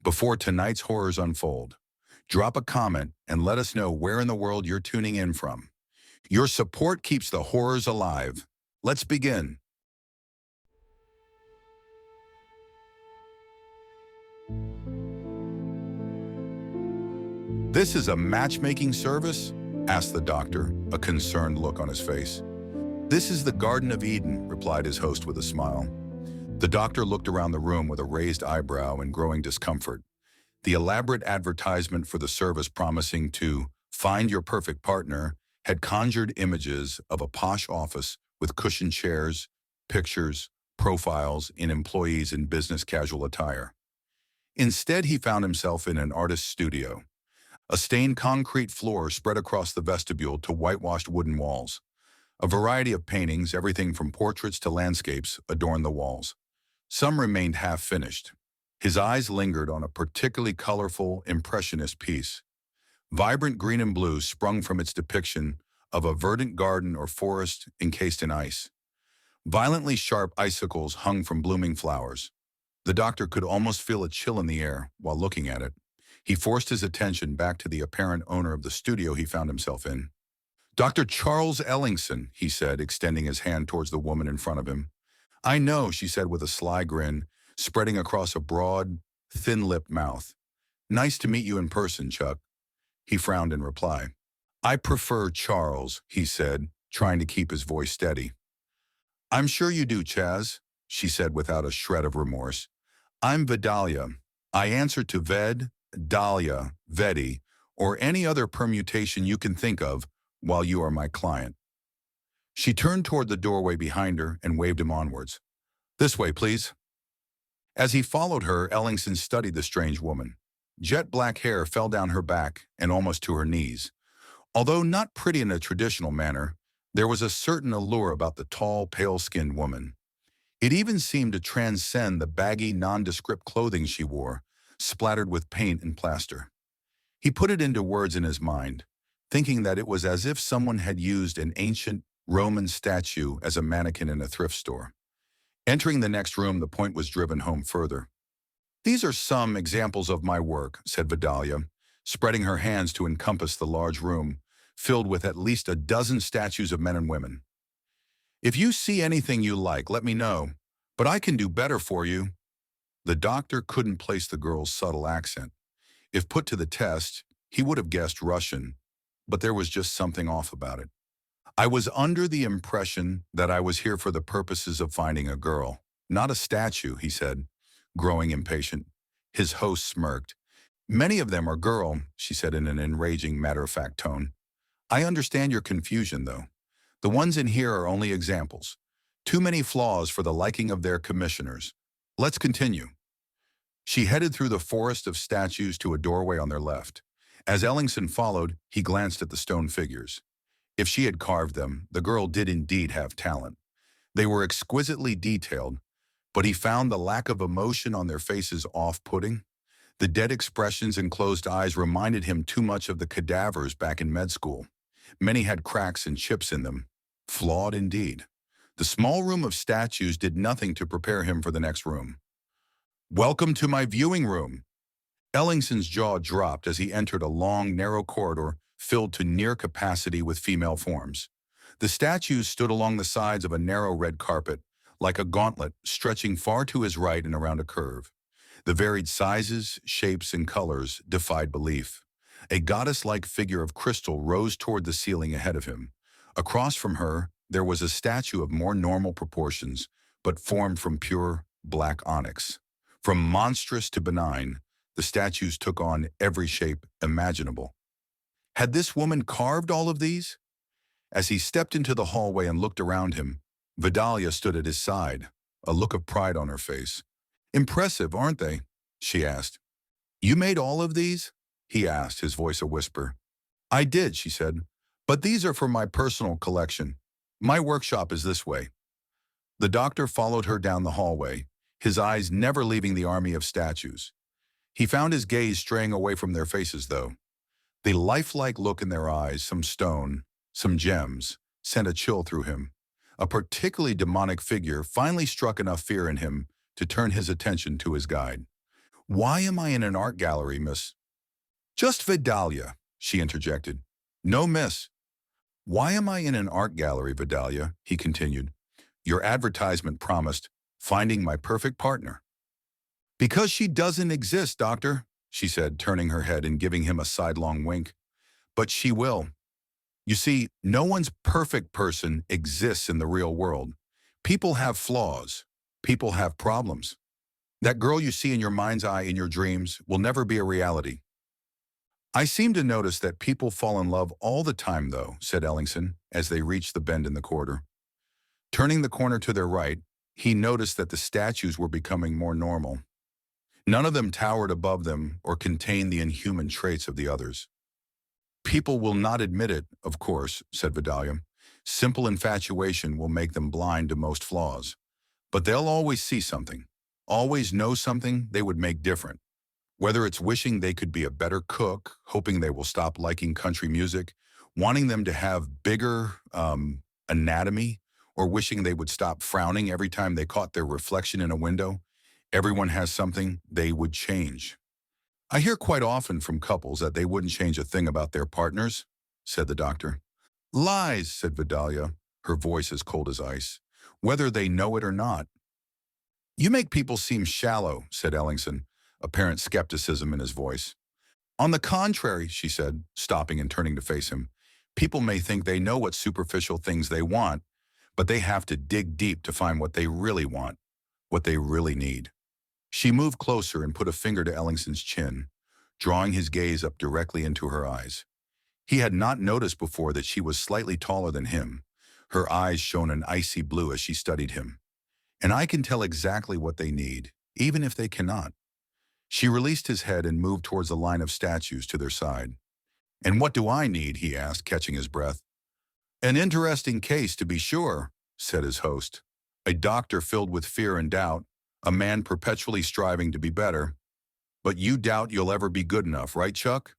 Before tonight's horrors unfold, drop a comment and let us know where in the world you're tuning in from. Your support keeps the horrors alive. Let's begin. "This is a matchmaking service?" asked the doctor, a concerned look on his face. "This is the Garden of Eden," replied his host with a smile. The doctor looked around the room with a raised eyebrow and growing discomfort. The elaborate advertisement for the service promising to find your perfect partner had conjured images of a posh office with cushioned chairs, pictures, profiles, and employees in business casual attire. Instead, he found himself in an artist's studio. A stained concrete floor spread across the vestibule to whitewashed wooden walls. A variety of paintings, everything from portraits to landscapes, adorned the walls. Some remained half-finished. His eyes lingered on a particularly colorful, impressionist piece. Vibrant green and blue sprung from its depiction of a verdant garden or forest encased in ice. Violently sharp icicles hung from blooming flowers. The doctor could almost feel a chill in the air while looking at it. He forced his attention back to the apparent owner of the studio he found himself in. "Dr. Charles Ellingson," he said, extending his hand towards the woman in front of him. "I know," she said with a sly grin, spreading across a broad, thin-lipped mouth. "Nice to meet you in person, Chuck." He frowned in reply. "I prefer Charles," he said, trying to keep his voice steady. "I'm sure you do, Chaz," she said without a shred of remorse. "I'm Vedalya. I answer to Ved, Dahlia, Vedi, or any other permutation you can think of while you are my client." She turned toward the doorway behind her and waved him onwards. "This way, please." As he followed her, Ellingson studied the strange woman. Jet black hair fell down her back and almost to her knees. Although not pretty in a traditional manner, there was a certain allure about the tall, pale-skinned woman. It even seemed to transcend the baggy, nondescript clothing she wore, splattered with paint and plaster. He put it into words in his mind, thinking that it was as if someone had used an ancient Roman statue as a mannequin in a thrift store. Entering the next room, the point was driven home further. "These are some examples of my work," said Vedalya, spreading her hands to encompass the large room, filled with at least a dozen statues of men and women. "If you see anything you like, let me know, but I can do better for you." The doctor couldn't place the girl's subtle accent. If put to the test, he would have guessed Russian, but there was just something off about it. "I was under the impression that I was here for the purposes of finding a girl, not a statue," he said, growing impatient. His host smirked. "Many of them are girl," she said in an enraging, matter-of-fact tone. "I understand your confusion, though. The ones in here are only examples. Too many flaws for the liking of their commissioners. Let's continue." She headed through the forest of statues to a doorway on their left. As Ellingson followed, he glanced at the stone figures. If she had carved them, the girl did indeed have talent. They were exquisitely detailed, but he found the lack of emotion on their faces off-putting. The dead expressions and closed eyes reminded him too much of the cadavers back in med school. Many had cracks and chips in them. Flawed indeed. The small room of statues did nothing to prepare him for the next room. "Welcome to my viewing room." Ellingson's jaw dropped as he entered a long, narrow corridor filled to near capacity with female forms. The statues stood along the sides of a narrow red carpet, like a gauntlet stretching far to his right and around a curve. The varied sizes, shapes, and colors defied belief. A goddess-like figure of crystal rose toward the ceiling ahead of him. Across from her, there was a statue of more normal proportions, but formed from pure, black onyx. From monstrous to benign, the statues took on every shape imaginable. Had this woman carved all of these? As he stepped into the hallway and looked around him, Vedalya stood at his side, a look of pride on her face. "Impressive, aren't they?" she asked. "You made all of these?" he asked, his voice a whisper. "I did," she said, "but these are for my personal collection. My workshop is this way." The doctor followed her down the hallway, his eyes never leaving the army of statues. He found his gaze straying away from their faces, though. The lifelike look in their eyes, some stone, some gems, sent a chill through him. A particularly demonic figure finally struck enough fear in him to turn his attention to his guide. Why am I in an art gallery, miss? Just Vedalya, she interjected. No, miss. Why am I in an art gallery, Vedalya? He continued. Your advertisement promised finding my perfect partner. Because she doesn't exist, doctor, she said, turning her head and giving him a sidelong wink. But she will. You see, no one's perfect person exists in the real world. People have flaws. People have problems. That girl you see in your mind's eye in your dreams will never be a reality. I seem to notice that people fall in love all the time, though, said Ellingson, as they reached the bend in the corridor. Turning the corner to their right, he noticed that the statues were becoming more normal. None of them towered above them or contained the inhuman traits of the others. People will not admit it, of course, said Vedalya. Simple infatuation will make them blind to most flaws. But they'll always see something, always know something they would make different. Whether it's wishing they could be a better cook, hoping they will stop liking country music, wanting them to have bigger anatomy, or wishing they would stop frowning every time they caught their reflection in a window, everyone has something they would change. I hear quite often from couples that they wouldn't change a thing about their partners, said the doctor. Lies, said Vedalya, her voice as cold as ice, whether they know it or not. You make people seem shallow, said Ellingson, apparent skepticism in his voice. On the contrary, she said, stopping and turning to face him, people may think they know what superficial things they want, but they have to dig deep to find what they really want, what they really need. She moved closer and put a finger to Ellingson's chin, drawing his gaze up directly into her eyes. He had not noticed before that she was slightly taller than him. Her eyes shone an icy blue as she studied him. And I can tell exactly what they need, even if they cannot. She released his head and moved towards the line of statues to their side. And what do I need, he asked, catching his breath. An interesting case, to be sure, said his host. A doctor filled with fear and doubt, a man perpetually striving to be better. But you doubt you'll ever be good enough, right, Chuck?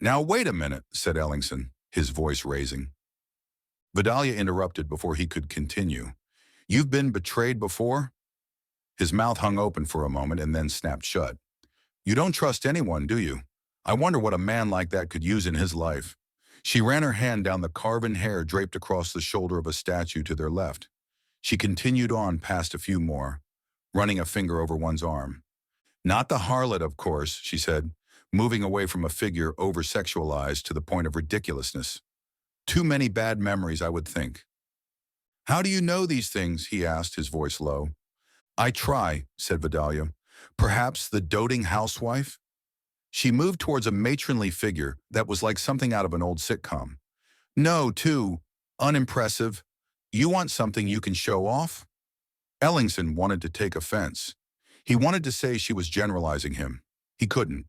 Now wait a minute, said Ellingson, his voice raising. Vedalya interrupted before he could continue. You've been betrayed before? His mouth hung open for a moment and then snapped shut. You don't trust anyone, do you? I wonder what a man like that could use in his life. She ran her hand down the carven hair draped across the shoulder of a statue to their left. She continued on past a few more, running a finger over one's arm. Not the harlot, of course, she said, moving away from a figure over-sexualized to the point of ridiculousness. Too many bad memories, I would think. How do you know these things? He asked, his voice low. I try, said Vedalya. Perhaps the doting housewife? She moved towards a matronly figure that was like something out of an old sitcom. No, too unimpressive. You want something you can show off? Ellingson wanted to take offense. He wanted to say she was generalizing him. He couldn't.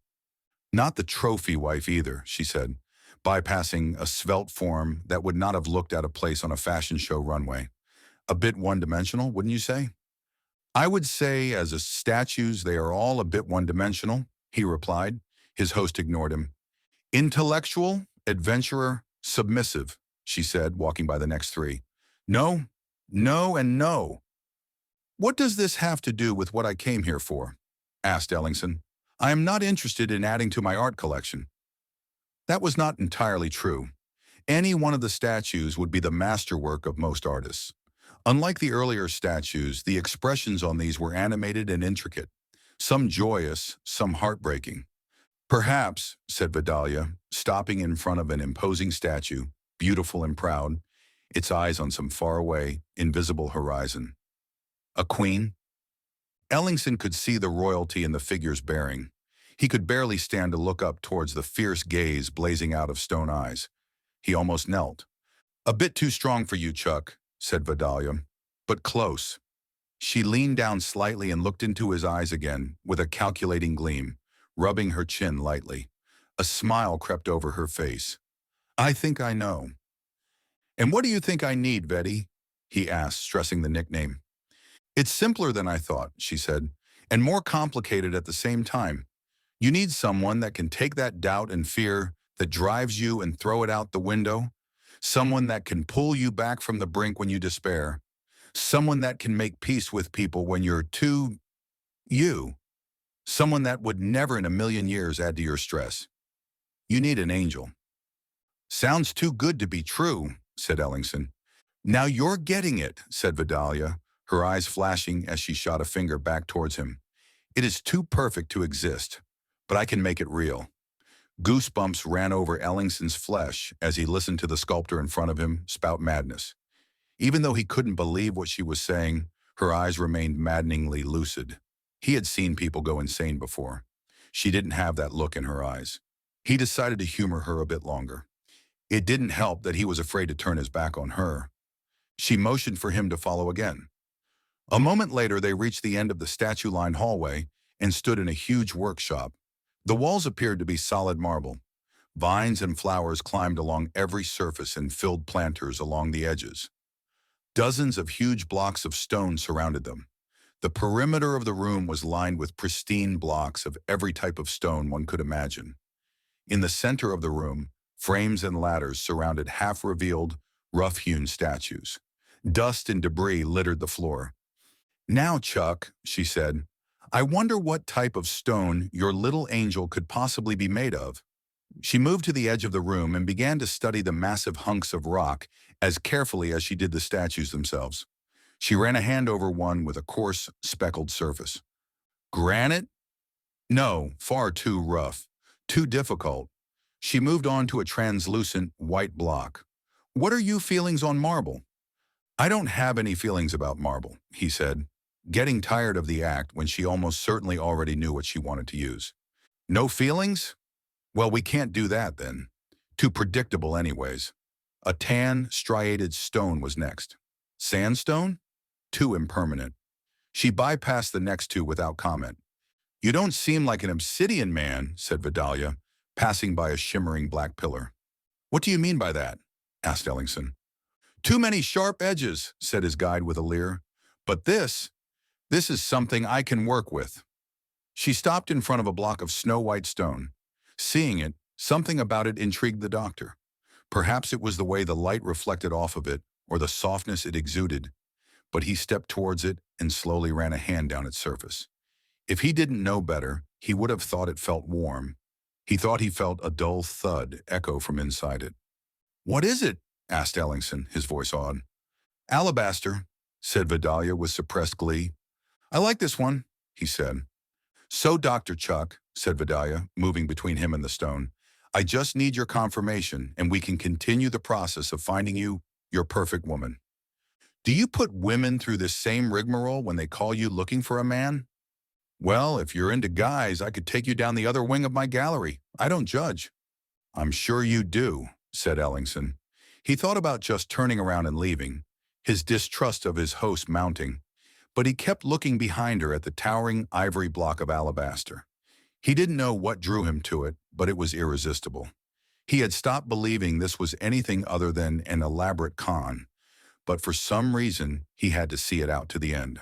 Not the trophy wife either, she said, bypassing a svelte form that would not have looked out of place on a fashion show runway. A bit one-dimensional, wouldn't you say? I would say, as a statues, they are all a bit one-dimensional, he replied. His host ignored him. Intellectual, adventurer, submissive, she said, walking by the next three. No, no, and no. What does this have to do with what I came here for? Asked Ellingson. I am not interested in adding to my art collection. That was not entirely true. Any one of the statues would be the masterwork of most artists. Unlike the earlier statues, the expressions on these were animated and intricate, some joyous, some heartbreaking. Perhaps, said Vedalya, stopping in front of an imposing statue, beautiful and proud, its eyes on some faraway, invisible horizon. A queen? Ellingson could see the royalty in the figure's bearing. He could barely stand to look up towards the fierce gaze blazing out of stone eyes. He almost knelt. A bit too strong for you, Chuck, said Vedalya, but close. She leaned down slightly and looked into his eyes again with a calculating gleam, rubbing her chin lightly. A smile crept over her face. I think I know. And what do you think I need, Veddy? He asked, stressing the nickname. It's simpler than I thought, she said, and more complicated at the same time. You need someone that can take that doubt and fear that drives you and throw it out the window. Someone that can pull you back from the brink when you despair. Someone that can make peace with people when you're too you. Someone that would never in a million years add to your stress. You need an angel. Sounds too good to be true, said Ellingson. Now you're getting it, said Vedalya, her eyes flashing as she shot a finger back towards him. It is too perfect to exist, but I can make it real. Goosebumps ran over Ellingson's flesh as he listened to the sculptor in front of him spout madness. Even though he couldn't believe what she was saying, her eyes remained maddeningly lucid. He had seen people go insane before. She didn't have that look in her eyes. He decided to humor her a bit longer. It didn't help that he was afraid to turn his back on her. She motioned for him to follow again. A moment later, they reached the end of the statue-lined hallway and stood in a huge workshop. The walls appeared to be solid marble. Vines and flowers climbed along every surface and filled planters along the edges. Dozens of huge blocks of stone surrounded them. The perimeter of the room was lined with pristine blocks of every type of stone one could imagine. In the center of the room, frames and ladders surrounded half-revealed, rough-hewn statues. Dust and debris littered the floor. "Now, Chuck," she said, "I wonder what type of stone your little angel could possibly be made of." She moved to the edge of the room and began to study the massive hunks of rock as carefully as she did the statues themselves. She ran a hand over one with a coarse, speckled surface. "Granite? No, far too rough. Too difficult." She moved on to a translucent, white block. "What are your feelings on marble?" "I don't have any feelings about marble," he said, getting tired of the act when she almost certainly already knew what she wanted to use. "No feelings? Well, we can't do that then. Too predictable anyways." A tan, striated stone was next. Sandstone? Too impermanent. She bypassed the next two without comment. "You don't seem like an obsidian man," said Vedalya, passing by a shimmering black pillar. "What do you mean by that?" asked Ellingson. "Too many sharp edges," said his guide with a leer. "But this is something I can work with." She stopped in front of a block of snow-white stone. Seeing it, something about it intrigued the doctor. Perhaps it was the way the light reflected off of it, or the softness it exuded. But he stepped towards it and slowly ran a hand down its surface. If he didn't know better, he would have thought it felt warm. He thought he felt a dull thud echo from inside it. "What is it?" asked Ellingson, his voice awed. "Alabaster," said Vedalya with suppressed glee. "I like this one," he said. "So, Dr. Chuck," said Vedalya, moving between him and the stone, "I just need your confirmation, and we can continue the process of finding you your perfect woman. Do you put women through this same rigmarole when they call you looking for a man?" "Well, if you're into guys, I could take you down the other wing of my gallery. I don't judge." "I'm sure you do," said Ellingson. He thought about just turning around and leaving, his distrust of his host mounting, but he kept looking behind her at the towering ivory block of alabaster. He didn't know what drew him to it, but it was irresistible. He had stopped believing this was anything other than an elaborate con, but for some reason, he had to see it out to the end.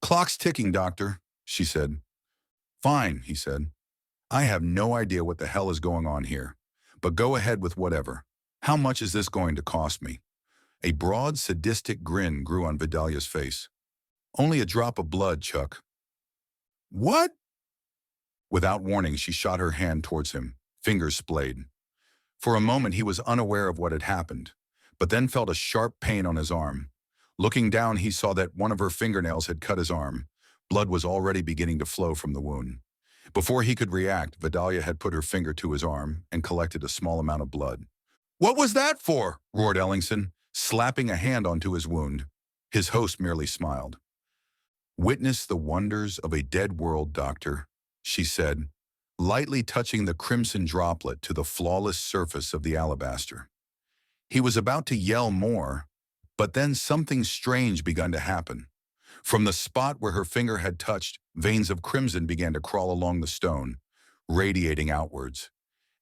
"Clock's ticking, Doctor," she said. "Fine," he said. "I have no idea what the hell is going on here, but go ahead with whatever. How much is this going to cost me?" A broad, sadistic grin grew on Vedalya's face. "Only a drop of blood, Chuck." "What?" Without warning, she shot her hand towards him, fingers splayed. For a moment, he was unaware of what had happened, but then felt a sharp pain on his arm. Looking down, he saw that one of her fingernails had cut his arm. Blood was already beginning to flow from the wound. Before he could react, Vedalya had put her finger to his arm and collected a small amount of blood. "What was that for?" roared Ellingson, slapping a hand onto his wound. His host merely smiled. "Witness the wonders of a dead world, Doctor," she said, lightly touching the crimson droplet to the flawless surface of the alabaster. He was about to yell more, but then something strange began to happen. From the spot where her finger had touched, veins of crimson began to crawl along the stone, radiating outwards.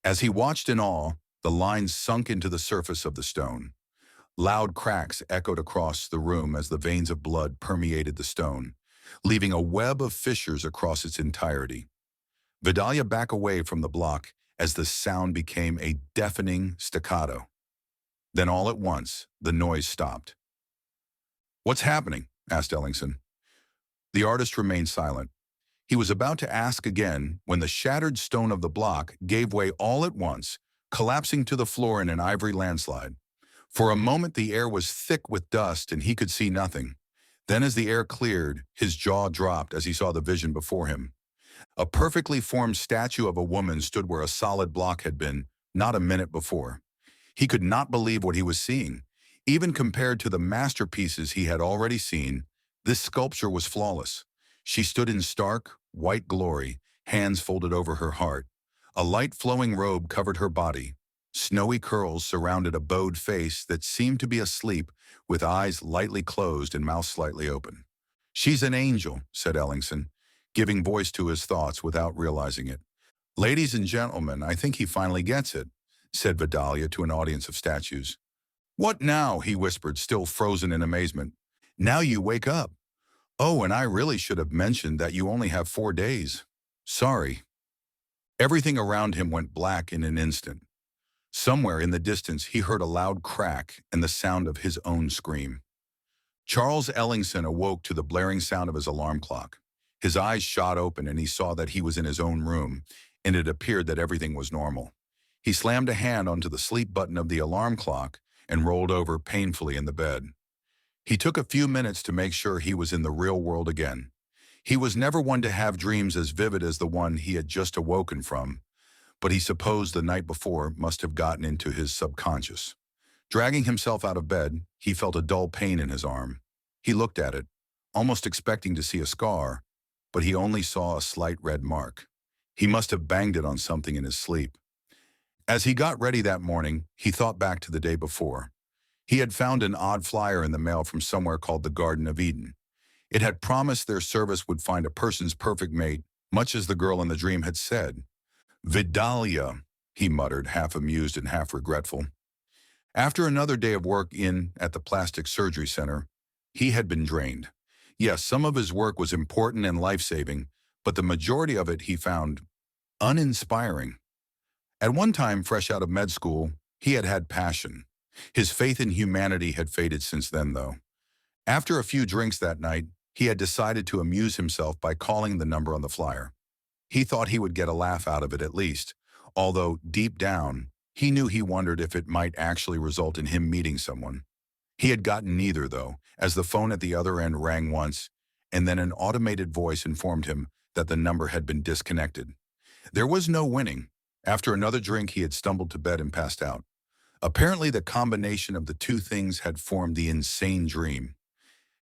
As he watched in awe, the lines sunk into the surface of the stone. Loud cracks echoed across the room as the veins of blood permeated the stone, leaving a web of fissures across its entirety. Vedalya backed away from the block as the sound became a deafening staccato. Then all at once, the noise stopped. "What's happening?" asked Ellingson. The artist remained silent. He was about to ask again when the shattered stone of the block gave way all at once, collapsing to the floor in an ivory landslide. For a moment the air was thick with dust and he could see nothing. Then as the air cleared, his jaw dropped as he saw the vision before him. A perfectly formed statue of a woman stood where a solid block had been, not a minute before. He could not believe what he was seeing. Even compared to the masterpieces he had already seen, this sculpture was flawless. She stood in stark, white glory, hands folded over her heart. A light flowing robe covered her body. Snowy curls surrounded a bowed face that seemed to be asleep, with eyes lightly closed and mouth slightly open. "She's an angel," said Ellingson, giving voice to his thoughts without realizing it. "Ladies and gentlemen, I think he finally gets it," said Vedalya to an audience of statues. "What now?" he whispered, still frozen in amazement. "Now you wake up. Oh, and I really should have mentioned that you only have 4 days. Sorry." Everything around him went black in an instant. Somewhere in the distance he heard a loud crack and the sound of his own scream. Charles Ellingson awoke to the blaring sound of his alarm clock. His eyes shot open and he saw that he was in his own room, and it appeared that everything was normal. He slammed a hand onto the sleep button of the alarm clock and rolled over painfully in the bed. He took a few minutes to make sure he was in the real world again. He was never one to have dreams as vivid as the one he had just awoken from, but he supposed the night before must have gotten into his subconscious. Dragging himself out of bed, he felt a dull pain in his arm. He looked at it, almost expecting to see a scar, but he only saw a slight red mark. He must have banged it on something in his sleep. As he got ready that morning, he thought back to the day before. He had found an odd flyer in the mail from somewhere called the Garden of Eden. It had promised their service would find a person's perfect mate, much as the girl in the dream had said. "Vedalya," he muttered, half amused and half regretful. After another day of work at the plastic surgery center, he had been drained. Yes, some of his work was important and life-saving, but the majority of it he found uninspiring. At one time, fresh out of med school, he had had passion. His faith in humanity had faded since then, though. After a few drinks that night, he had decided to amuse himself by calling the number on the flyer. He thought he would get a laugh out of it at least, although deep down, he knew he wondered if it might actually result in him meeting someone. He had gotten neither, though, as the phone at the other end rang once, and then an automated voice informed him that the number had been disconnected. There was no winning. After another drink, he had stumbled to bed and passed out. Apparently, the combination of the two things had formed the insane dream.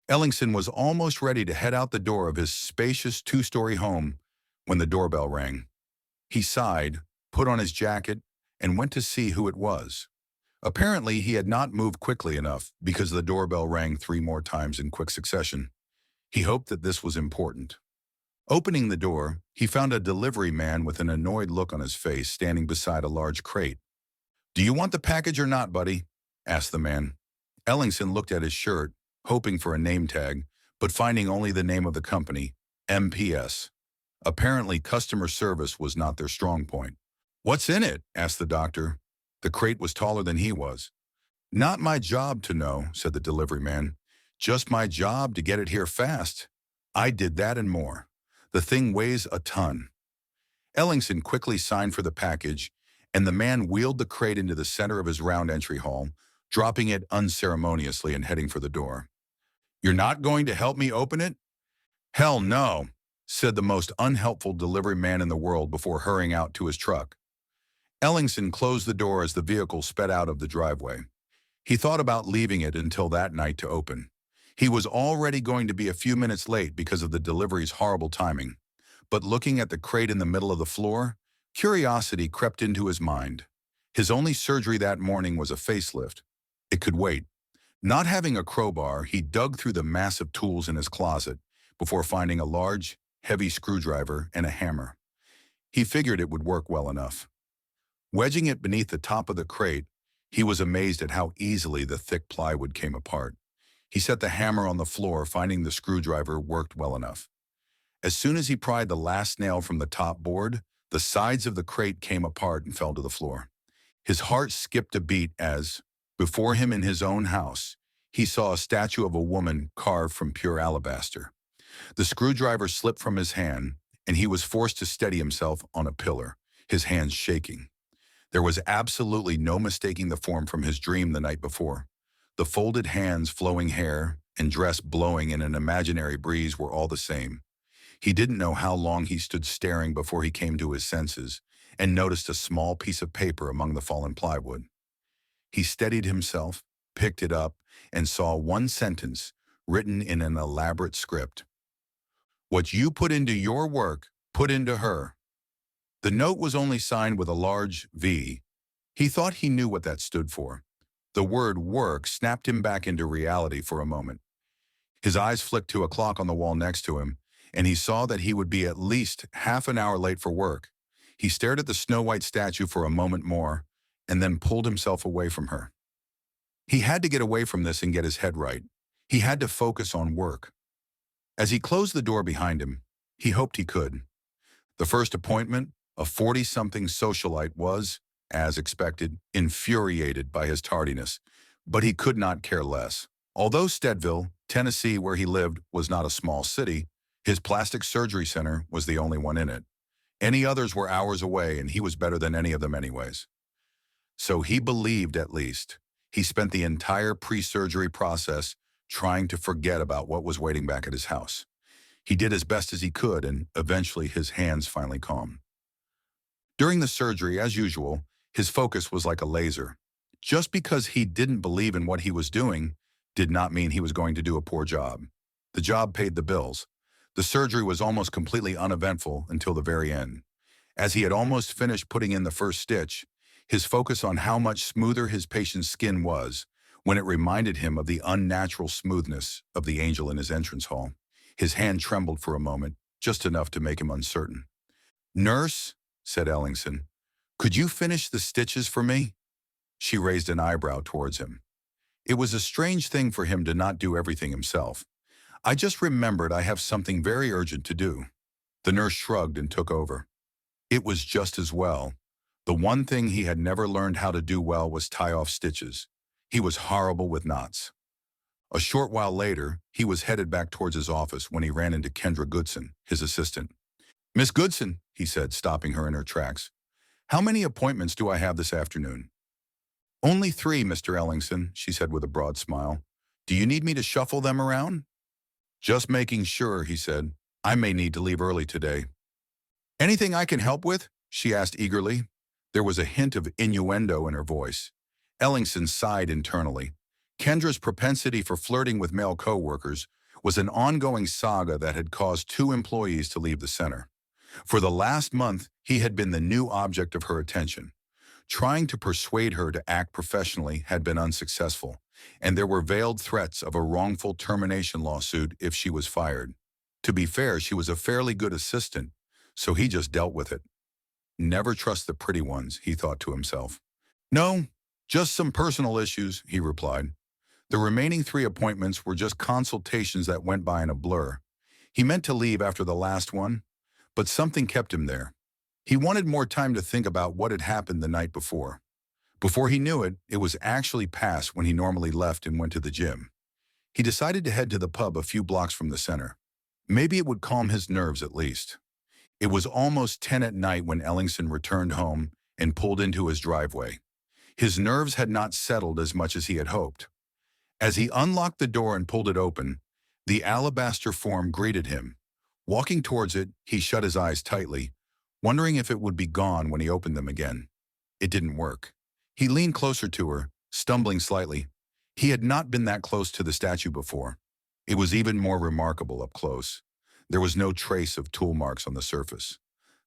Ellingson was almost ready to head out the door of his spacious 2-story home when the doorbell rang. He sighed, put on his jacket, and went to see who it was. Apparently, he had not moved quickly enough because the doorbell rang 3 more times in quick succession. He hoped that this was important. Opening the door, he found a delivery man with an annoyed look on his face standing beside a large crate. "Do you want the package or not, buddy?" asked the man. Ellingson looked at his shirt, hoping for a name tag, but finding only the name of the company, MPS. Apparently, customer service was not their strong point. "What's in it?" asked the doctor. The crate was taller than he was. "Not my job to know," said the delivery man. "Just my job to get it here fast. I did that and more. The thing weighs a ton." Ellingson quickly signed for the package, and the man wheeled the crate into the center of his round entry hall, dropping it unceremoniously and heading for the door. "You're not going to help me open it?" "Hell no," said the most unhelpful delivery man in the world before hurrying out to his truck. Ellingson closed the door as the vehicle sped out of the driveway. He thought about leaving it until that night to open. He was already going to be a few minutes late because of the delivery's horrible timing. But looking at the crate in the middle of the floor, curiosity crept into his mind. His only surgery that morning was a facelift. It could wait. Not having a crowbar, he dug through the massive tools in his closet before finding a large, heavy screwdriver and a hammer. He figured it would work well enough. Wedging it beneath the top of the crate, he was amazed at how easily the thick plywood came apart. He set the hammer on the floor, finding the screwdriver worked well enough. As soon as he pried the last nail from the top board, the sides of the crate came apart and fell to the floor. His heart skipped a beat as, before him in his own house, he saw a statue of a woman carved from pure alabaster. The screwdriver slipped from his hand, and he was forced to steady himself on a pillar, his hands shaking. There was absolutely no mistaking the form from his dream the night before. The folded hands, flowing hair, and dress blowing in an imaginary breeze were all the same. He didn't know how long he stood staring before he came to his senses and noticed a small piece of paper among the fallen plywood. He steadied himself, picked it up, and saw one sentence written in an elaborate script. "What you put into your work, put into her." The note was only signed with a large V. He thought he knew what that stood for. The word work snapped him back into reality for a moment. His eyes flicked to a clock on the wall next to him, and he saw that he would be at least half an hour late for work. He stared at the snow-white statue for a moment more, and then pulled himself away from her. He had to get away from this and get his head right. He had to focus on work. As he closed the door behind him, he hoped he could. The first appointment, a 40-something socialite, was, as expected, infuriated by his tardiness, but he could not care less. Although Steadville, Tennessee, where he lived, was not a small city, his plastic surgery center was the only one in it. Any others were hours away, and he was better than any of them anyways. So he believed, at least. He spent the entire pre-surgery process trying to forget about what was waiting back at his house. He did as best as he could, and eventually his hands finally calmed. During the surgery, as usual, his focus was like a laser. Just because he didn't believe in what he was doing did not mean he was going to do a poor job. The job paid the bills. The surgery was almost completely uneventful until the very end. As he had almost finished putting in the first stitch, his focus on how much smoother his patient's skin was when it reminded him of the unnatural smoothness of the angel in his entrance hall. His hand trembled for a moment, just enough to make him uncertain. "Nurse," said Ellingson, "could you finish the stitches for me?" She raised an eyebrow towards him. It was a strange thing for him to not do everything himself. "I just remembered I have something very urgent to do." The nurse shrugged and took over. It was just as well. The one thing he had never learned how to do well was tie off stitches. He was horrible with knots. A short while later, he was headed back towards his office when he ran into Kendra Goodson, his assistant. "Miss Goodson," he said, stopping her in her tracks, "how many appointments do I have this afternoon?" "Only 3, Mr. Ellingson," she said with a broad smile. "Do you need me to shuffle them around?" "Just making sure," he said. "I may need to leave early today." "Anything I can help with?" she asked eagerly. There was a hint of innuendo in her voice. Ellingson sighed internally. Kendra's propensity for flirting with male co-workers was an ongoing saga that had caused 2 employees to leave the center. For the last month, he had been the new object of her attention. Trying to persuade her to act professionally had been unsuccessful, and there were veiled threats of a wrongful termination lawsuit if she was fired. To be fair, she was a fairly good assistant, so he just dealt with it. Never trust the pretty ones, he thought to himself. "No, just some personal issues," he replied. The remaining 3 appointments were just consultations that went by in a blur. He meant to leave after the last one, but something kept him there. He wanted more time to think about what had happened the night before. Before he knew it, it was actually past when he normally left and went to the gym. He decided to head to the pub a few blocks from the center. Maybe it would calm his nerves at least. It was almost 10 at night when Ellingson returned home and pulled into his driveway. His nerves had not settled as much as he had hoped. As he unlocked the door and pulled it open, the alabaster form greeted him. Walking towards it, he shut his eyes tightly, wondering if it would be gone when he opened them again. It didn't work. He leaned closer to her, stumbling slightly. He had not been that close to the statue before. It was even more remarkable up close. There was no trace of tool marks on the surface.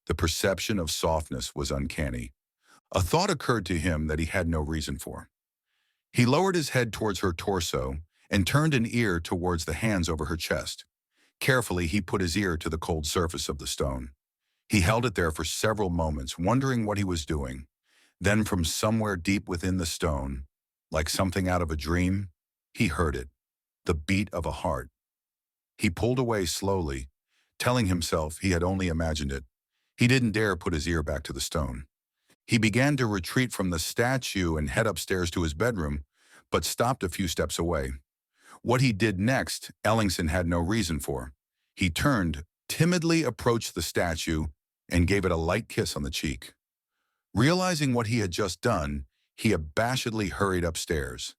The perception of softness was uncanny. A thought occurred to him that he had no reason for. He lowered his head towards her torso and turned an ear towards the hands over her chest. Carefully, he put his ear to the cold surface of the stone. He held it there for several moments, wondering what he was doing. Then from somewhere deep within the stone, like something out of a dream, he heard it, the beat of a heart. He pulled away slowly, telling himself he had only imagined it. He didn't dare put his ear back to the stone. He began to retreat from the statue and head upstairs to his bedroom, but stopped a few steps away. What he did next, Ellingson had no reason for. He turned, timidly approached the statue and gave it a light kiss on the cheek. Realizing what he had just done, he abashedly hurried upstairs.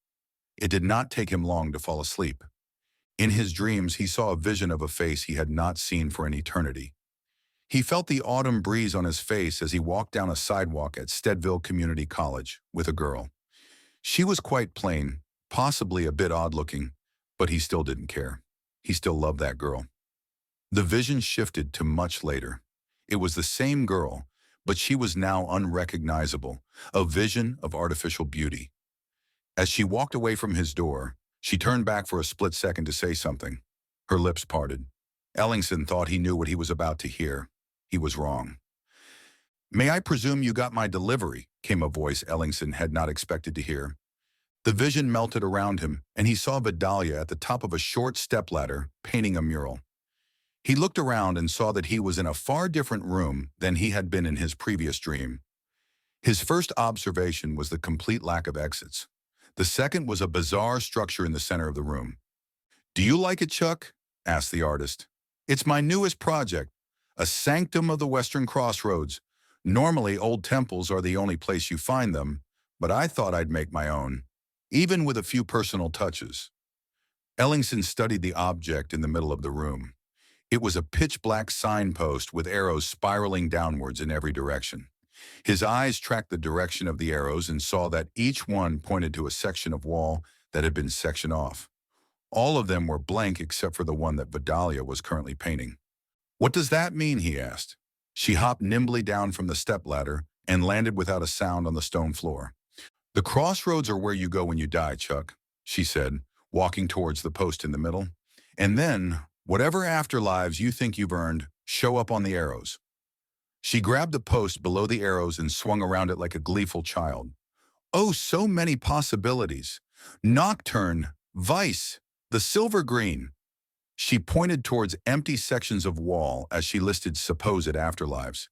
It did not take him long to fall asleep. In his dreams, he saw a vision of a face he had not seen for an eternity. He felt the autumn breeze on his face as he walked down a sidewalk at Steadville Community College with a girl. She was quite plain, possibly a bit odd-looking, but he still didn't care. He still loved that girl. The vision shifted to much later. It was the same girl, but she was now unrecognizable, a vision of artificial beauty. As she walked away from his door, she turned back for a split second to say something. Her lips parted. Ellingson thought he knew what he was about to hear. He was wrong. "May I presume you got my delivery?" came a voice Ellingson had not expected to hear. The vision melted around him, and he saw Vedalya at the top of a short stepladder, painting a mural. He looked around and saw that he was in a far different room than he had been in his previous dream. His first observation was the complete lack of exits. The second was a bizarre structure in the center of the room. "Do you like it, Chuck?" asked the artist. "It's my newest project, a sanctum of the Western Crossroads. Normally, old temples are the only place you find them, but I thought I'd make my own, even with a few personal touches." Ellingson studied the object in the middle of the room. It was a pitch-black signpost with arrows spiraling downwards in every direction. His eyes tracked the direction of the arrows and saw that each one pointed to a section of wall that had been sectioned off. All of them were blank except for the one that Vedalya was currently painting. "What does that mean?" he asked. She hopped nimbly down from the stepladder and landed without a sound on the stone floor. "The crossroads are where you go when you die, Chuck," she said, walking towards the post in the middle. "And then, whatever afterlives you think you've earned, show up on the arrows." She grabbed the post below the arrows and swung around it like a gleeful child. "Oh, so many possibilities. Nocturne, vice, the silver green." She pointed towards empty sections of wall as she listed supposed afterlives.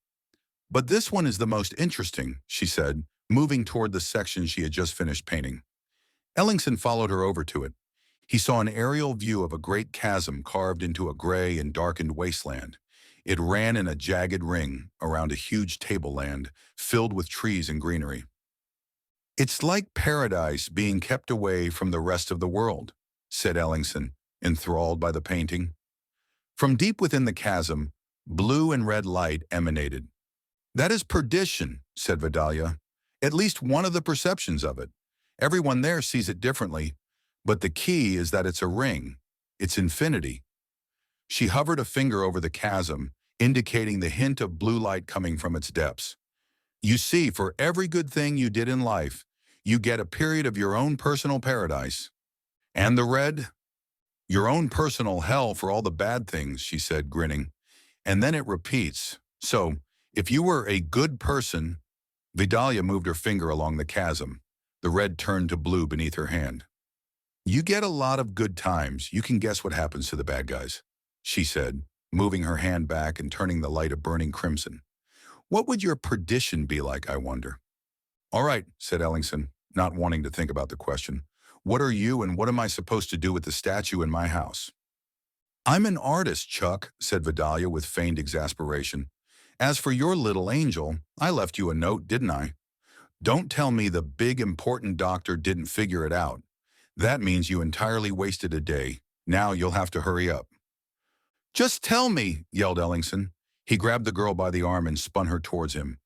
"But this one is the most interesting," she said, moving toward the section she had just finished painting. Ellingson followed her over to it. He saw an aerial view of a great chasm carved into a gray and darkened wasteland. It ran in a jagged ring around a huge tableland filled with trees and greenery. "It's like paradise being kept away from the rest of the world," said Ellingson, enthralled by the painting. From deep within the chasm, blue and red light emanated. "That is perdition," said Vedalya. "At least one of the perceptions of it. Everyone there sees it differently, but the key is that it's a ring. It's infinity." She hovered a finger over the chasm, indicating the hint of blue light coming from its depths. "You see, for every good thing you did in life, you get a period of your own personal paradise. And the red? Your own personal hell for all the bad things," she said, grinning. "And then it repeats. So, if you were a good person—" Vedalya moved her finger along the chasm. The red turned to blue beneath her hand. "You get a lot of good times. You can guess what happens to the bad guys," she said, moving her hand back and turning the light a burning crimson. "What would your perdition be like, I wonder?" "All right," said Ellingson, not wanting to think about the question. "What are you and what am I supposed to do with the statue in my house?" "I'm an artist, Chuck," said Vedalya with feigned exasperation. "As for your little angel, I left you a note, didn't I? Don't tell me the big important doctor didn't figure it out. That means you entirely wasted a day. Now you'll have to hurry up." "Just tell me," yelled Ellingson. He grabbed the girl by the arm and spun her towards him.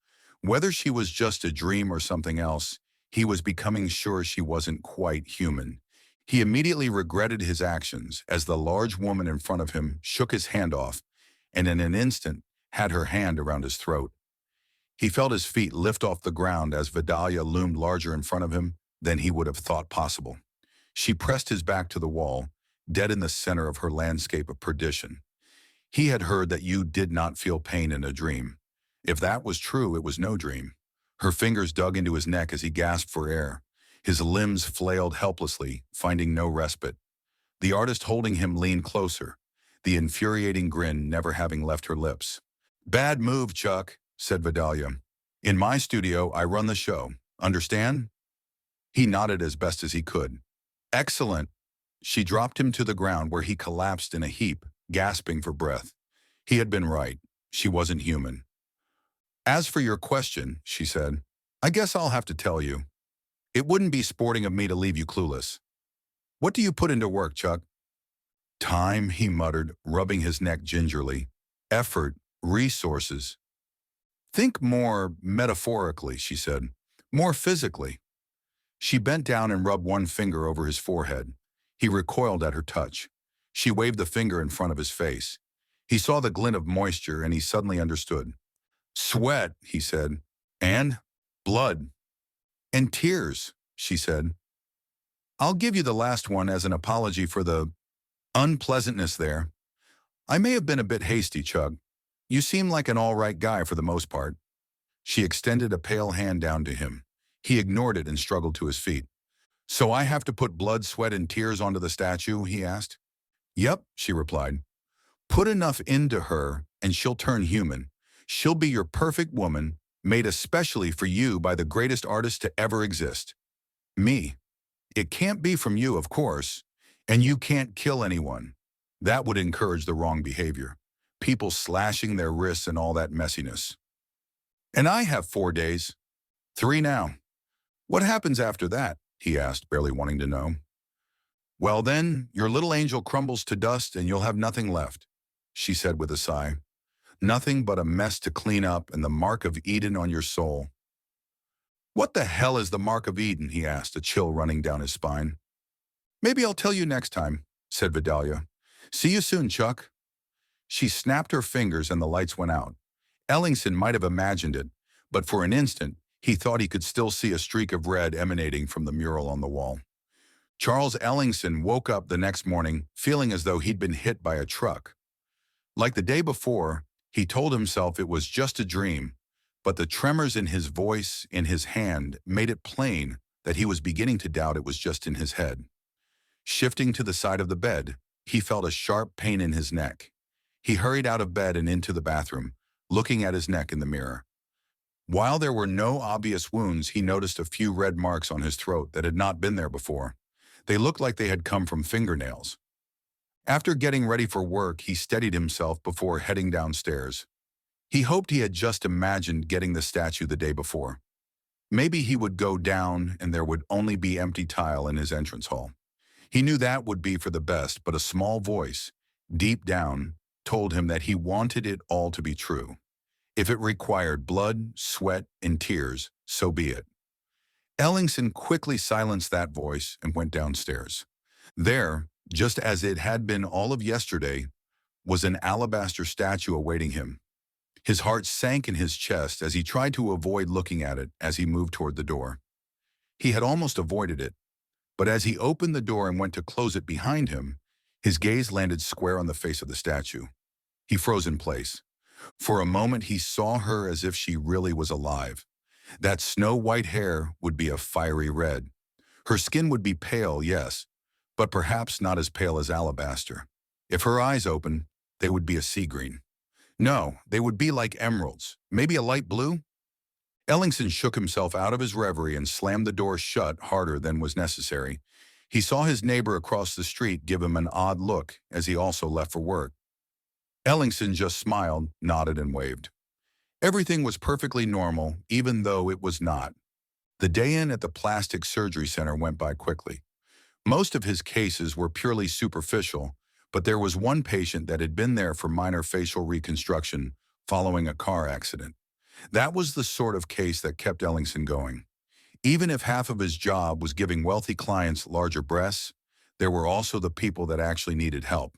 Whether she was just a dream or something else, he was becoming sure she wasn't quite human. He immediately regretted his actions as the large woman in front of him shook his hand off and in an instant had her hand around his throat. He felt his feet lift off the ground as Vedalya loomed larger in front of him than he would have thought possible. She pressed his back to the wall, dead in the center of her landscape of perdition. He had heard that you did not feel pain in a dream. If that was true, it was no dream. Her fingers dug into his neck as he gasped for air. His limbs flailed helplessly, finding no respite. The artist holding him leaned closer, the infuriating grin never having left her lips. "Bad move, Chuck," said Vedalya. "In my studio, I run the show. Understand?" He nodded as best as he could. "Excellent." She dropped him to the ground where he collapsed in a heap, gasping for breath. He had been right. She wasn't human. As for your question, she said, I guess I'll have to tell you. It wouldn't be sporting of me to leave you clueless. What do you put into work, Chuck? Time, he muttered, rubbing his neck gingerly. Effort, resources. Think more metaphorically, she said. More physically. She bent down and rubbed one finger over his forehead. He recoiled at her touch. She waved the finger in front of his face. He saw the glint of moisture and he suddenly understood. Sweat, he said. And blood. And tears, she said. I'll give you the last one as an apology for the unpleasantness there. I may have been a bit hasty, Chuck. You seem like an all-right guy for the most part. She extended a pale hand down to him. He ignored it and struggled to his feet. So I have to put blood, sweat, and tears onto the statue, he asked. Yep, she replied. Put enough into her and she'll turn human. She'll be your perfect woman, made especially for you by the greatest artist to ever exist. Me. It can't be from you, of course, and you can't kill anyone. That would encourage the wrong behavior. People slashing their wrists and all that messiness. And I have 4 days. 3 now. What happens after that? He asked, barely wanting to know. Well then, your little angel crumbles to dust and you'll have nothing left, she said with a sigh. Nothing but a mess to clean up and the mark of Eden on your soul. What the hell is the mark of Eden? He asked, a chill running down his spine. Maybe I'll tell you next time, said Vedalya. See you soon, Chuck. She snapped her fingers and the lights went out. Ellingson might have imagined it, but for an instant, he thought he could still see a streak of red emanating from the mural on the wall. Charles Ellingson woke up the next morning feeling as though he'd been hit by a truck. Like the day before, he told himself it was just a dream, but the tremors in his voice, in his hand, made it plain that he was beginning to doubt it was just in his head. Shifting to the side of the bed, he felt a sharp pain in his neck. He hurried out of bed and into the bathroom, looking at his neck in the mirror. While there were no obvious wounds, he noticed a few red marks on his throat that had not been there before. They looked like they had come from fingernails. After getting ready for work, he steadied himself before heading downstairs. He hoped he had just imagined getting the statue the day before. Maybe he would go down and there would only be empty tile in his entrance hall. He knew that would be for the best, but a small voice, deep down, told him that he wanted it all to be true. If it required blood, sweat, and tears, so be it. Ellingson quickly silenced that voice and went downstairs. There, just as it had been all of yesterday, was an alabaster statue awaiting him. His heart sank in his chest as he tried to avoid looking at it as he moved toward the door. He had almost avoided it, but as he opened the door and went to close it behind him, his gaze landed square on the face of the statue. He froze in place. For a moment, he saw her as if she really was alive. That snow-white hair would be a fiery red. Her skin would be pale, yes, but perhaps not as pale as alabaster. If her eyes opened, they would be a sea green. No, they would be like emeralds, maybe a light blue. Ellingson shook himself out of his reverie and slammed the door shut harder than was necessary. He saw his neighbor across the street give him an odd look as he also left for work. Ellingson just smiled, nodded, and waved. Everything was perfectly normal, even though it was not. The day in at the plastic surgery center went by quickly. Most of his cases were purely superficial, but there was one patient that had been there for minor facial reconstruction following a car accident. That was the sort of case that kept Ellingson going. Even if half of his job was giving wealthy clients larger breasts, there were also the people that actually needed help.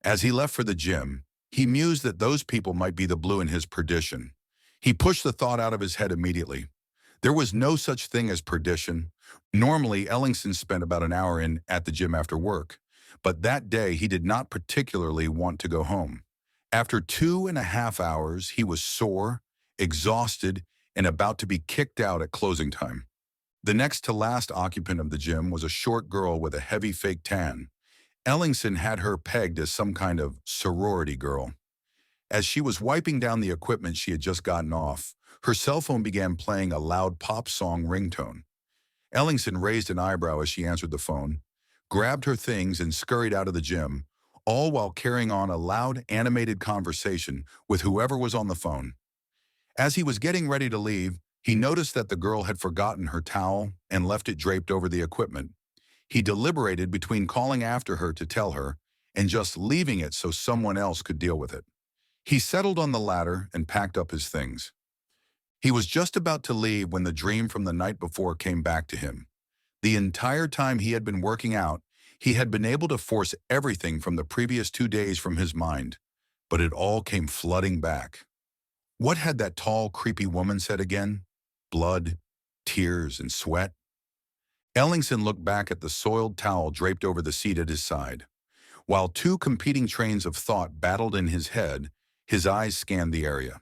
As he left for the gym, he mused that those people might be the blue in his perdition. He pushed the thought out of his head immediately. There was no such thing as perdition. Normally, Ellingson spent about an hour at the gym after work, but that day he did not particularly want to go home. After 2.5 hours, he was sore, exhausted, and about to be kicked out at closing time. The next to last occupant of the gym was a short girl with a heavy fake tan. Ellingson had her pegged as some kind of sorority girl. As she was wiping down the equipment she had just gotten off, her cell phone began playing a loud pop song ringtone. Ellingson raised an eyebrow as she answered the phone, grabbed her things and scurried out of the gym, all while carrying on a loud, animated conversation with whoever was on the phone. As he was getting ready to leave, he noticed that the girl had forgotten her towel and left it draped over the equipment. He deliberated between calling after her to tell her and just leaving it so someone else could deal with it. He settled on the latter and packed up his things. He was just about to leave when the dream from the night before came back to him. The entire time he had been working out, he had been able to force everything from the previous 2 days from his mind, but it all came flooding back. What had that tall, creepy woman said again? Blood, tears, and sweat? Ellingson looked back at the soiled towel draped over the seat at his side. While two competing trains of thought battled in his head, his eyes scanned the area.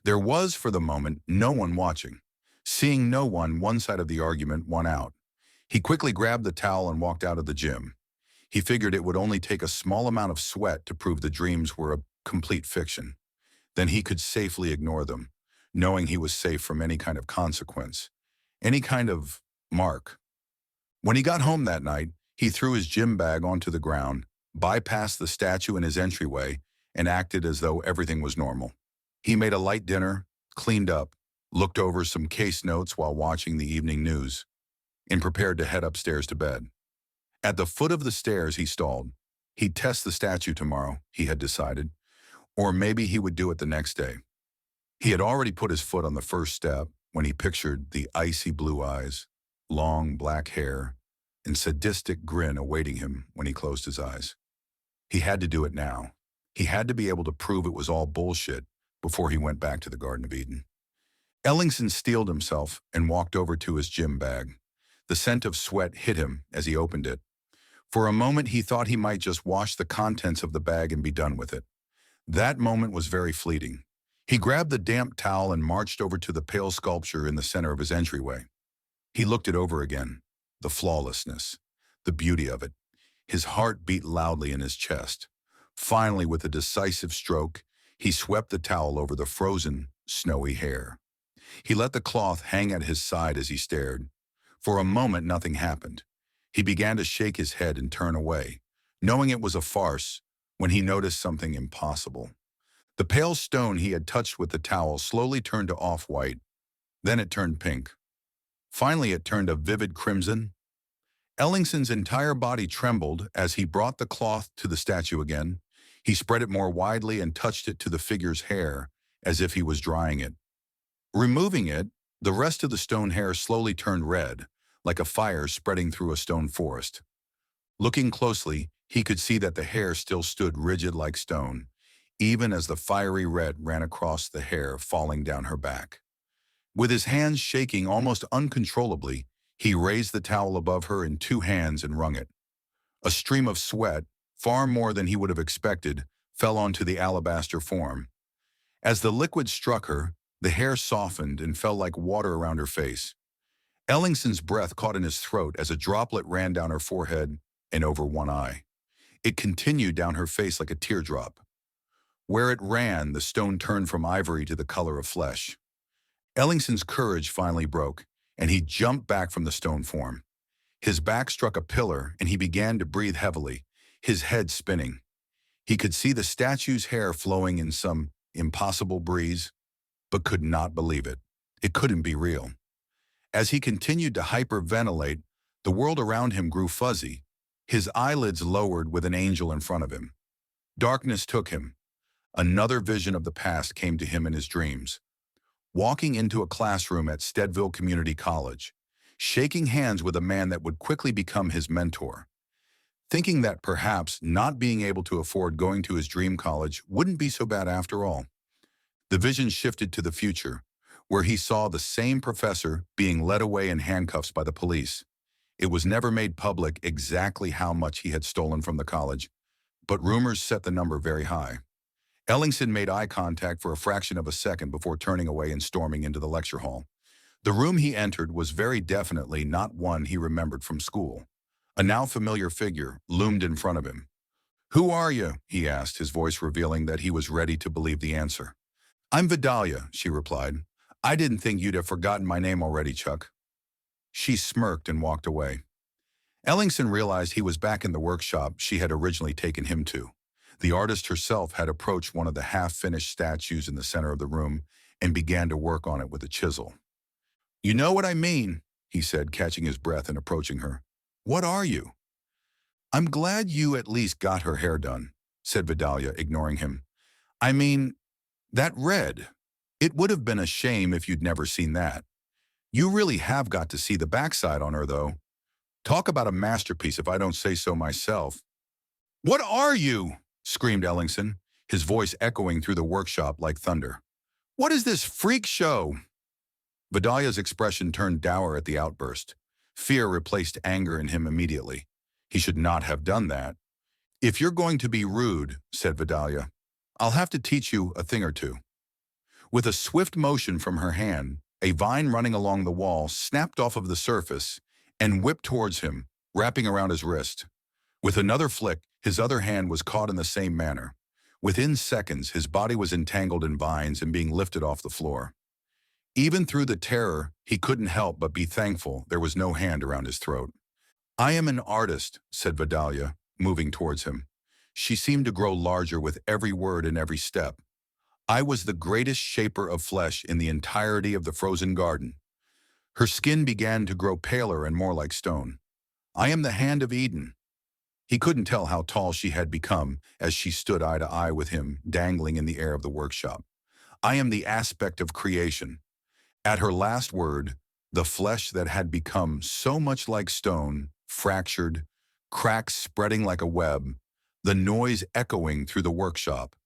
There was, for the moment, no one watching. Seeing no one side of the argument won out. He quickly grabbed the towel and walked out of the gym. He figured it would only take a small amount of sweat to prove the dreams were a complete fiction. Then he could safely ignore them, knowing he was safe from any kind of consequence, any kind of mark. When he got home that night, he threw his gym bag onto the ground, bypassed the statue in his entryway, and acted as though everything was normal. He made a light dinner, cleaned up, looked over some case notes while watching the evening news, and prepared to head upstairs to bed. At the foot of the stairs, he stalled. He'd test the statue tomorrow, he had decided, or maybe he would do it the next day. He had already put his foot on the first step when he pictured the icy blue eyes, long black hair, and sadistic grin awaiting him when he closed his eyes. He had to do it now. He had to be able to prove it was all bullshit before he went back to the Garden of Eden. Ellingson steeled himself and walked over to his gym bag. The scent of sweat hit him as he opened it. For a moment, he thought he might just wash the contents of the bag and be done with it. That moment was very fleeting. He grabbed the damp towel and marched over to the pale sculpture in the center of his entryway. He looked it over again. The flawlessness, the beauty of it. His heart beat loudly in his chest. Finally, with a decisive stroke, he swept the towel over the frozen, snowy hair. He let the cloth hang at his side as he stared. For a moment, nothing happened. He began to shake his head and turn away, knowing it was a farce, when he noticed something impossible. The pale stone he had touched with the towel slowly turned to off-white. Then it turned pink. Finally, it turned a vivid crimson. Ellingson's entire body trembled as he brought the cloth to the statue again. He spread it more widely and touched it to the figure's hair, as if he was drying it. Removing it, the rest of the stone hair slowly turned red, like a fire spreading through a stone forest. Looking closely, he could see that the hair still stood rigid like stone, even as the fiery red ran across the hair falling down her back. With his hands shaking almost uncontrollably, he raised the towel above her in two hands and wrung it. A stream of sweat, far more than he would have expected, fell onto the alabaster form. As the liquid struck her, the hair softened and fell like water around her face. Ellingson's breath caught in his throat as a droplet ran down her forehead and over one eye. It continued down her face like a teardrop. Where it ran, the stone turned from ivory to the color of flesh. Ellingson's courage finally broke, and he jumped back from the stone form. His back struck a pillar, and he began to breathe heavily, his head spinning. He could see the statue's hair flowing in some impossible breeze, but could not believe it. It couldn't be real. As he continued to hyperventilate, the world around him grew fuzzy. His eyelids lowered with an angel in front of him. Darkness took him. Another vision of the past came to him in his dreams. Walking into a classroom at Steadville Community College, shaking hands with a man that would quickly become his mentor. Thinking that perhaps not being able to afford going to his dream college wouldn't be so bad after all. The vision shifted to the future, where he saw the same professor being led away in handcuffs by the police. It was never made public exactly how much he had stolen from the college, but rumors set the number very high. Ellingson made eye contact for a fraction of a second before turning away and storming into the lecture hall. The room he entered was very definitely not one he remembered from school. A now familiar figure loomed in front of him. "Who are you?" he asked, his voice revealing that he was ready to believe the answer. "I'm Vedalya," she replied. "I didn't think you'd have forgotten my name already, Chuck." She smirked and walked away. Ellingson realized he was back in the workshop she had originally taken him to. The artist herself had approached one of the half-finished statues in the center of the room and began to work on it with a chisel. "You know what I mean," he said, catching his breath and approaching her. "What are you?" "I'm glad you at least got her hair done," said Vedalya, ignoring him. "I mean, that red. It would have been a shame if you'd never seen that. You really have got to see the backside on her, though. Talk about a masterpiece if I don't say so myself." "What are you?" screamed Ellingson, his voice echoing through the workshop like thunder. "What is this freak show?" Vidalya's expression turned dour at the outburst. Fear replaced anger in him immediately. He should not have done that. "If you're going to be rude," said Vedalya, "I'll have to teach you a thing or two." With a swift motion from her hand, a vine running along the wall snapped off of the surface and whipped towards him, wrapping around his wrist. With another flick, his other hand was caught in the same manner. Within seconds, his body was entangled in vines and being lifted off the floor. Even through the terror, he couldn't help but be thankful there was no hand around his throat. "I am an artist," said Vedalya, moving towards him. She seemed to grow larger with every word and every step. "I was the greatest shaper of flesh in the entirety of the frozen garden." Her skin began to grow paler and more like stone. "I am the hand of Eden." He couldn't tell how tall she had become as she stood eye to eye with him, dangling in the air of the workshop. "I am the aspect of creation." At her last word, the flesh that had become so much like stone fractured, cracks spreading like a web, the noise echoing through the workshop.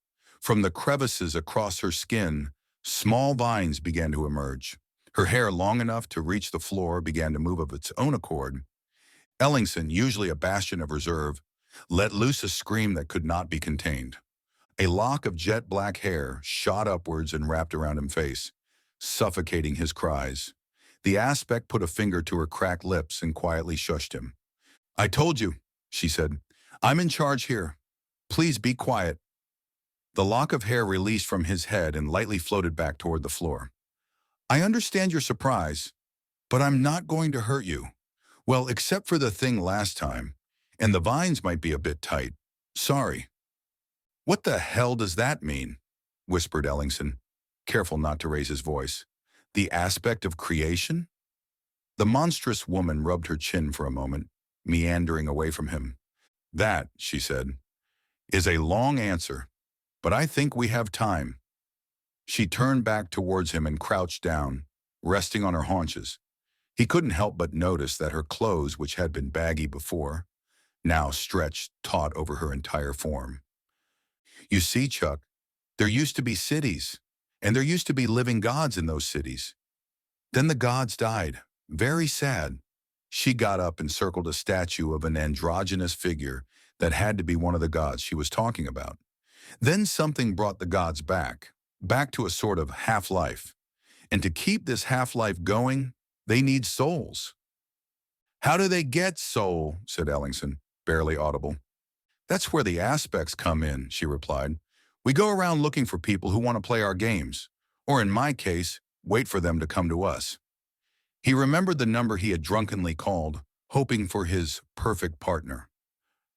From the crevices across her skin, small vines began to emerge. Her hair, long enough to reach the floor, began to move of its own accord. Ellingson, usually a bastion of reserve, let loose a scream that could not be contained. A lock of jet black hair shot upwards and wrapped around his face, suffocating his cries. The aspect put a finger to her cracked lips and quietly shushed him. "I told you," she said. "I'm in charge here. Please be quiet." The lock of hair released from his head and lightly floated back toward the floor. "I understand your surprise, but I'm not going to hurt you. Well, except for the thing last time, and the vines might be a bit tight. Sorry." "What the hell does that mean?" whispered Ellingson, careful not to raise his voice. "The aspect of creation?" The monstrous woman rubbed her chin for a moment, meandering away from him. "That," she said, "is a long answer, but I think we have time." She turned back towards him and crouched down, resting on her haunches. He couldn't help but notice that her clothes, which had been baggy before, now stretched taut over her entire form. "You see, Chuck, there used to be cities, and there used to be living gods in those cities. Then the gods died. Very sad." She got up and circled a statue of an androgynous figure that had to be one of the gods she was talking about. "Then something brought the gods back to a sort of half-life. And to keep this half-life going, they need souls." "How do they get soul?" said Ellingson, barely audible. "That's where the aspects come in," she replied. "We go around looking for people who want to play our games, or in my case, wait for them to come to us." He remembered the number he had drunkenly called, hoping for his perfect partner.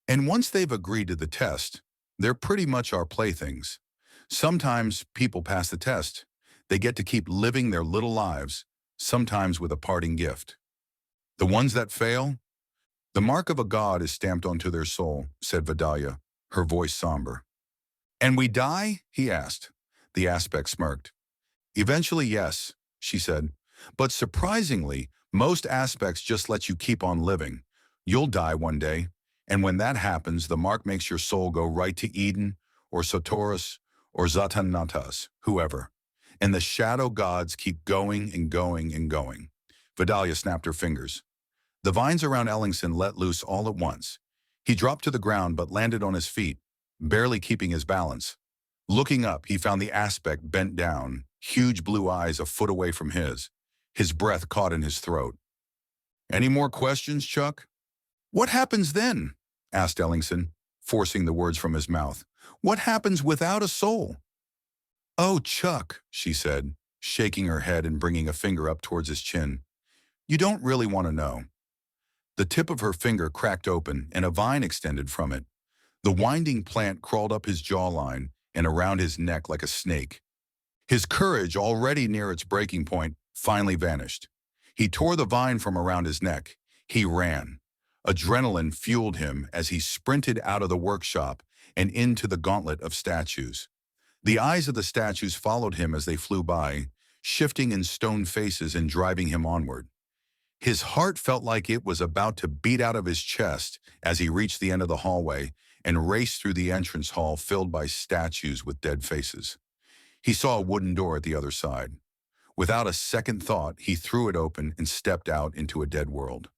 "And once they've agreed to the test, they're pretty much our playthings. Sometimes people pass the test. They get to keep living their little lives, sometimes with a parting gift. The ones that fail, the mark of a god is stamped onto their soul," said Vedalya, her voice somber. "And we die?" he asked. The aspect smirked. "Eventually, yes," she said. "But surprisingly, most aspects just let you keep on living. You'll die one day, and when that happens, the mark makes your soul go right to Eden, or Sotoris, or Zatanatas, whoever. And the shadow gods keep going and going and going." Vedalya snapped her fingers. The vines around Ellingson let loose all at once. He dropped to the ground but landed on his feet, barely keeping his balance. Looking up, he found the aspect bent down, huge blue eyes a foot away from his breath caught in his throat. "Any more questions, Chuck?" "What happens then?" asked Ellingson, forcing the words from his mouth. "What happens without a soul?" "Oh, Chuck," she said, shaking her head and bringing a finger up towards his chin. "You don't really want to know." The tip of her finger cracked open and a vine extended from it. The winding plant crawled up his jawline and around his neck like a snake. His courage, already near its breaking point, finally vanished. He tore the vine from around his neck. He ran. Adrenaline fueled him as he sprinted out of the workshop and into the gauntlet of statues. The eyes of the statues followed him as they flew by, shifting in stone faces and driving him onward. His heart felt like it was about to beat out of his chest as he reached the end of the hallway and raced through the entrance hall filled by statues with dead faces. He saw a wooden door at the other side. Without a second thought, he threw it open and stepped out into a dead world.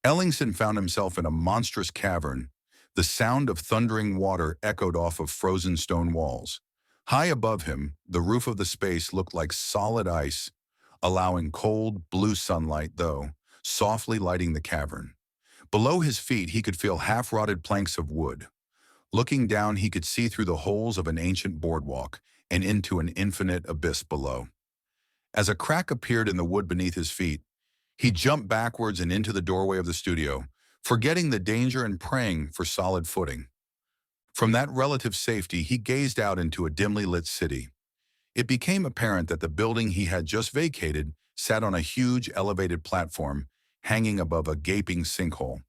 Ellingson found himself in a monstrous cavern. The sound of thundering water echoed off of frozen stone walls. High above him, the roof of the space looked like solid ice, allowing cold, blue sunlight, though, softly lighting the cavern. Below his feet, he could feel half-rotted planks of wood. Looking down, he could see through the holes of an ancient boardwalk and into an infinite abyss below. As a crack appeared in the wood beneath his feet, he jumped backwards and into the doorway of the studio, forgetting the danger and praying for solid footing. From that relative safety, he gazed out into a dimly lit city. It became apparent that the building he had just vacated sat on a huge elevated platform hanging above a gaping sinkhole.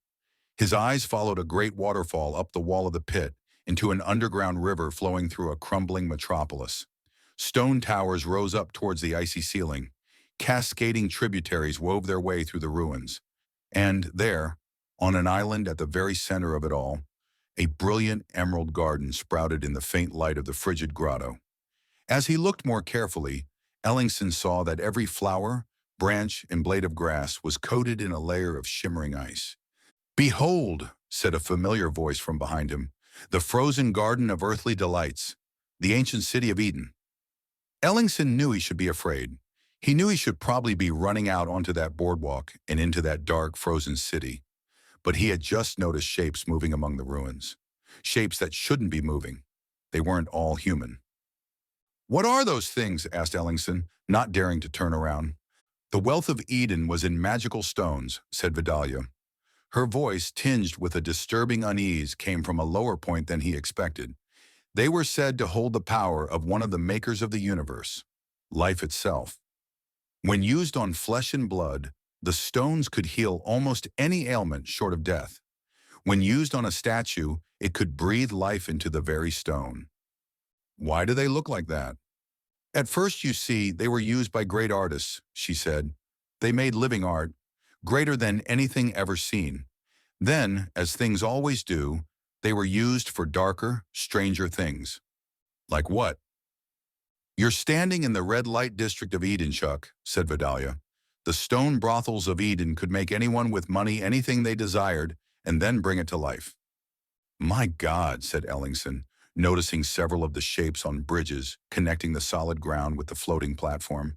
His eyes followed a great waterfall up the wall of the pit into an underground river flowing through a crumbling metropolis. Stone towers rose up towards the icy ceiling. Cascading tributaries wove their way through the ruins. And there, on an island at the very center of it all, a brilliant emerald garden sprouted in the faint light of the frigid grotto. As he looked more carefully, Ellingson saw that every flower, branch, and blade of grass was coated in a layer of shimmering ice. "Behold," said a familiar voice from behind him, "the frozen garden of earthly delights, the ancient city of Eden." Ellingson knew he should be afraid. He knew he should probably be running out onto that boardwalk and into that dark, frozen city. But he had just noticed shapes moving among the ruins. Shapes that shouldn't be moving. They weren't all human. "What are those things?" asked Ellingson, not daring to turn around. "The wealth of Eden was in magical stones," said Vedalya. Her voice, tinged with a disturbing unease, came from a lower point than he expected. "They were said to hold the power of one of the makers of the universe, life itself. When used on flesh and blood, the stones could heal almost any ailment short of death. When used on a statue, it could breathe life into the very stone." "Why do they look like that?" "At first, you see, they were used by great artists," she said. "They made living art, greater than anything ever seen. Then, as things always do, they were used for darker, stranger things." "Like what?" "You're standing in the red light district of Eden, Chuck," said Vedalya. "The stone brothels of Eden could make anyone with money anything they desired and then bring it to life." "My God," said Ellingson, noticing several of the shapes on bridges connecting the solid ground with the floating platform.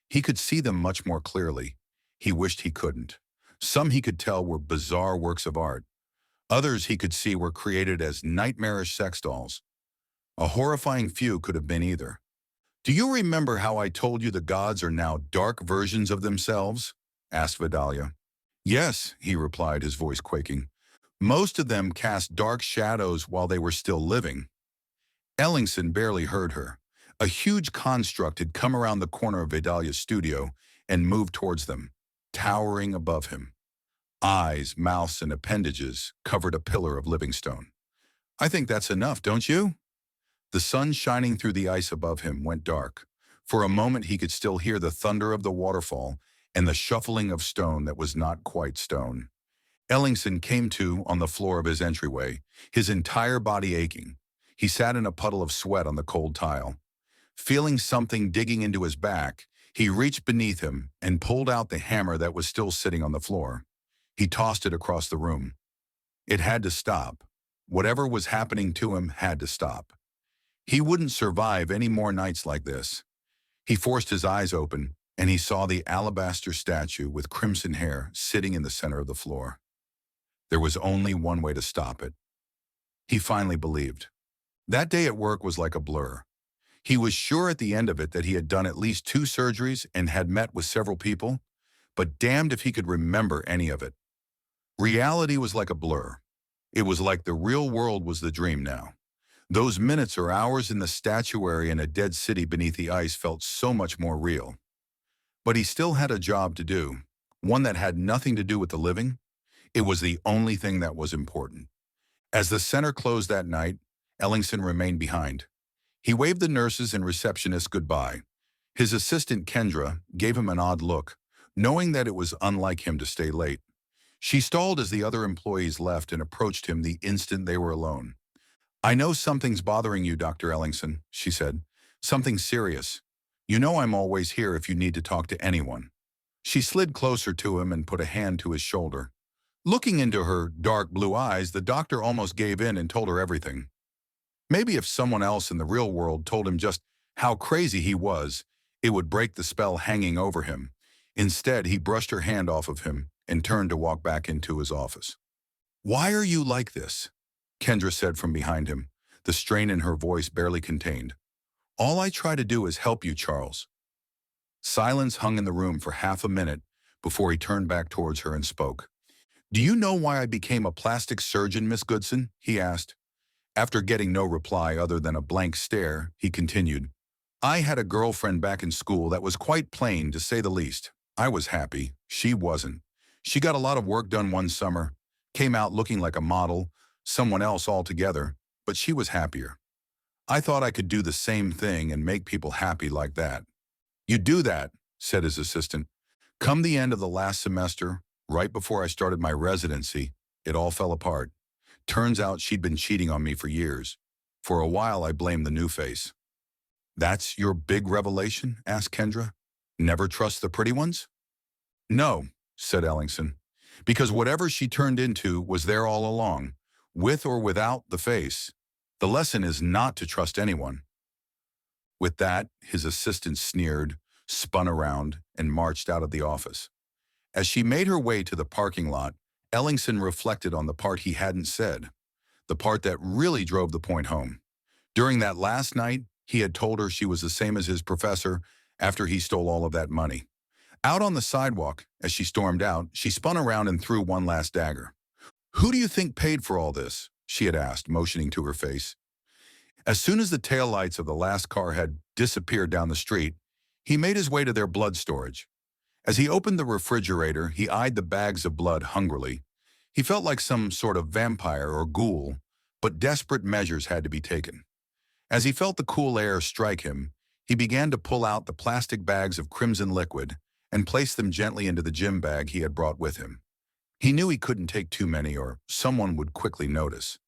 He could see them much more clearly. He wished he couldn't. Some he could tell were bizarre works of art. Others he could see were created as nightmarish sex dolls. A horrifying few could have been either. "Do you remember how I told you the gods are now dark versions of themselves?" asked Vedalya. "Yes," he replied, his voice quaking. "Most of them cast dark shadows while they were still living." Ellingson barely heard her. A huge construct had come around the corner of Vedalya's studio and moved towards them, towering above him. Eyes, mouths, and appendages covered a pillar of living stone. "I think that's enough, don't you?" The sun shining through the ice above him went dark. For a moment he could still hear the thunder of the waterfall and the shuffling of stone that was not quite stone. Ellingson came to on the floor of his entryway, his entire body aching. He sat in a puddle of sweat on the cold tile. Feeling something digging into his back, he reached beneath him and pulled out the hammer that was still sitting on the floor. He tossed it across the room. It had to stop. Whatever was happening to him had to stop. He wouldn't survive any more nights like this. He forced his eyes open, and he saw the alabaster statue with crimson hair sitting in the center of the floor. There was only one way to stop it. He finally believed. That day at work was like a blur. He was sure at the end of it that he had done at least 2 surgeries and had met with several people, but damned if he could remember any of it. Reality was like a blur. It was like the real world was the dream now. Those minutes or hours in the statuary in a dead city beneath the ice felt so much more real. But he still had a job to do, one that had nothing to do with the living. It was the only thing that was important. As the center closed that night, Ellingson remained behind. He waved the nurses and receptionists goodbye. His assistant, Kendra, gave him an odd look, knowing that it was unlike him to stay late. She stalled as the other employees left and approached him the instant they were alone. "I know something's bothering you, Dr. Ellingson," she said. "Something serious. You know I'm always here if you need to talk to anyone." She slid closer to him and put a hand to his shoulder. Looking into her dark blue eyes, the doctor almost gave in and told her everything. Maybe if someone else in the real world told him just how crazy he was, it would break the spell hanging over him. Instead, he brushed her hand off of him and turned to walk back into his office. "Why are you like this?" Kendra said from behind him, the strain in her voice barely contained. "All I try to do is help you, Charles." Silence hung in the room for half a minute before he turned back towards her and spoke. "Do you know why I became a plastic surgeon, Miss Goodson?" he asked. After getting no reply other than a blank stare, he continued. "I had a girlfriend back in school that was quite plain, to say the least. I was happy. She wasn't. She got a lot of work done one summer, came out looking like a model, someone else altogether, but she was happier. I thought I could do the same thing and make people happy like that." "You do that," said his assistant. "Come the end of the last semester, right before I started my residency, it all fell apart. Turns out she'd been cheating on me for years. For a while, I blamed the new face." "That's your big revelation?" asked Kendra. "Never trust the pretty ones?" "No," said Ellingson, "because whatever she turned into was there all along, with or without the face. The lesson is not to trust anyone." With that, his assistant sneered, spun around, and marched out of the office. As she made her way to the parking lot, Ellingson reflected on the part he hadn't said, the part that really drove the point home. During that last night, he had told her she was the same as his professor after he stole all of that money. Out on the sidewalk, as she stormed out, she spun around and threw one last dagger. "Who do you think paid for all this?" she had asked, motioning to her face. As soon as the taillights of the last car had disappeared down the street, he made his way to their blood storage. As he opened the refrigerator, he eyed the bags of blood hungrily. He felt like some sort of vampire or ghoul, but desperate measures had to be taken. As he felt the cool air strike him, he began to pull out the plastic bags of crimson liquid and place them gently into the gym bag he had brought with him. He knew he couldn't take too many or someone would quickly notice.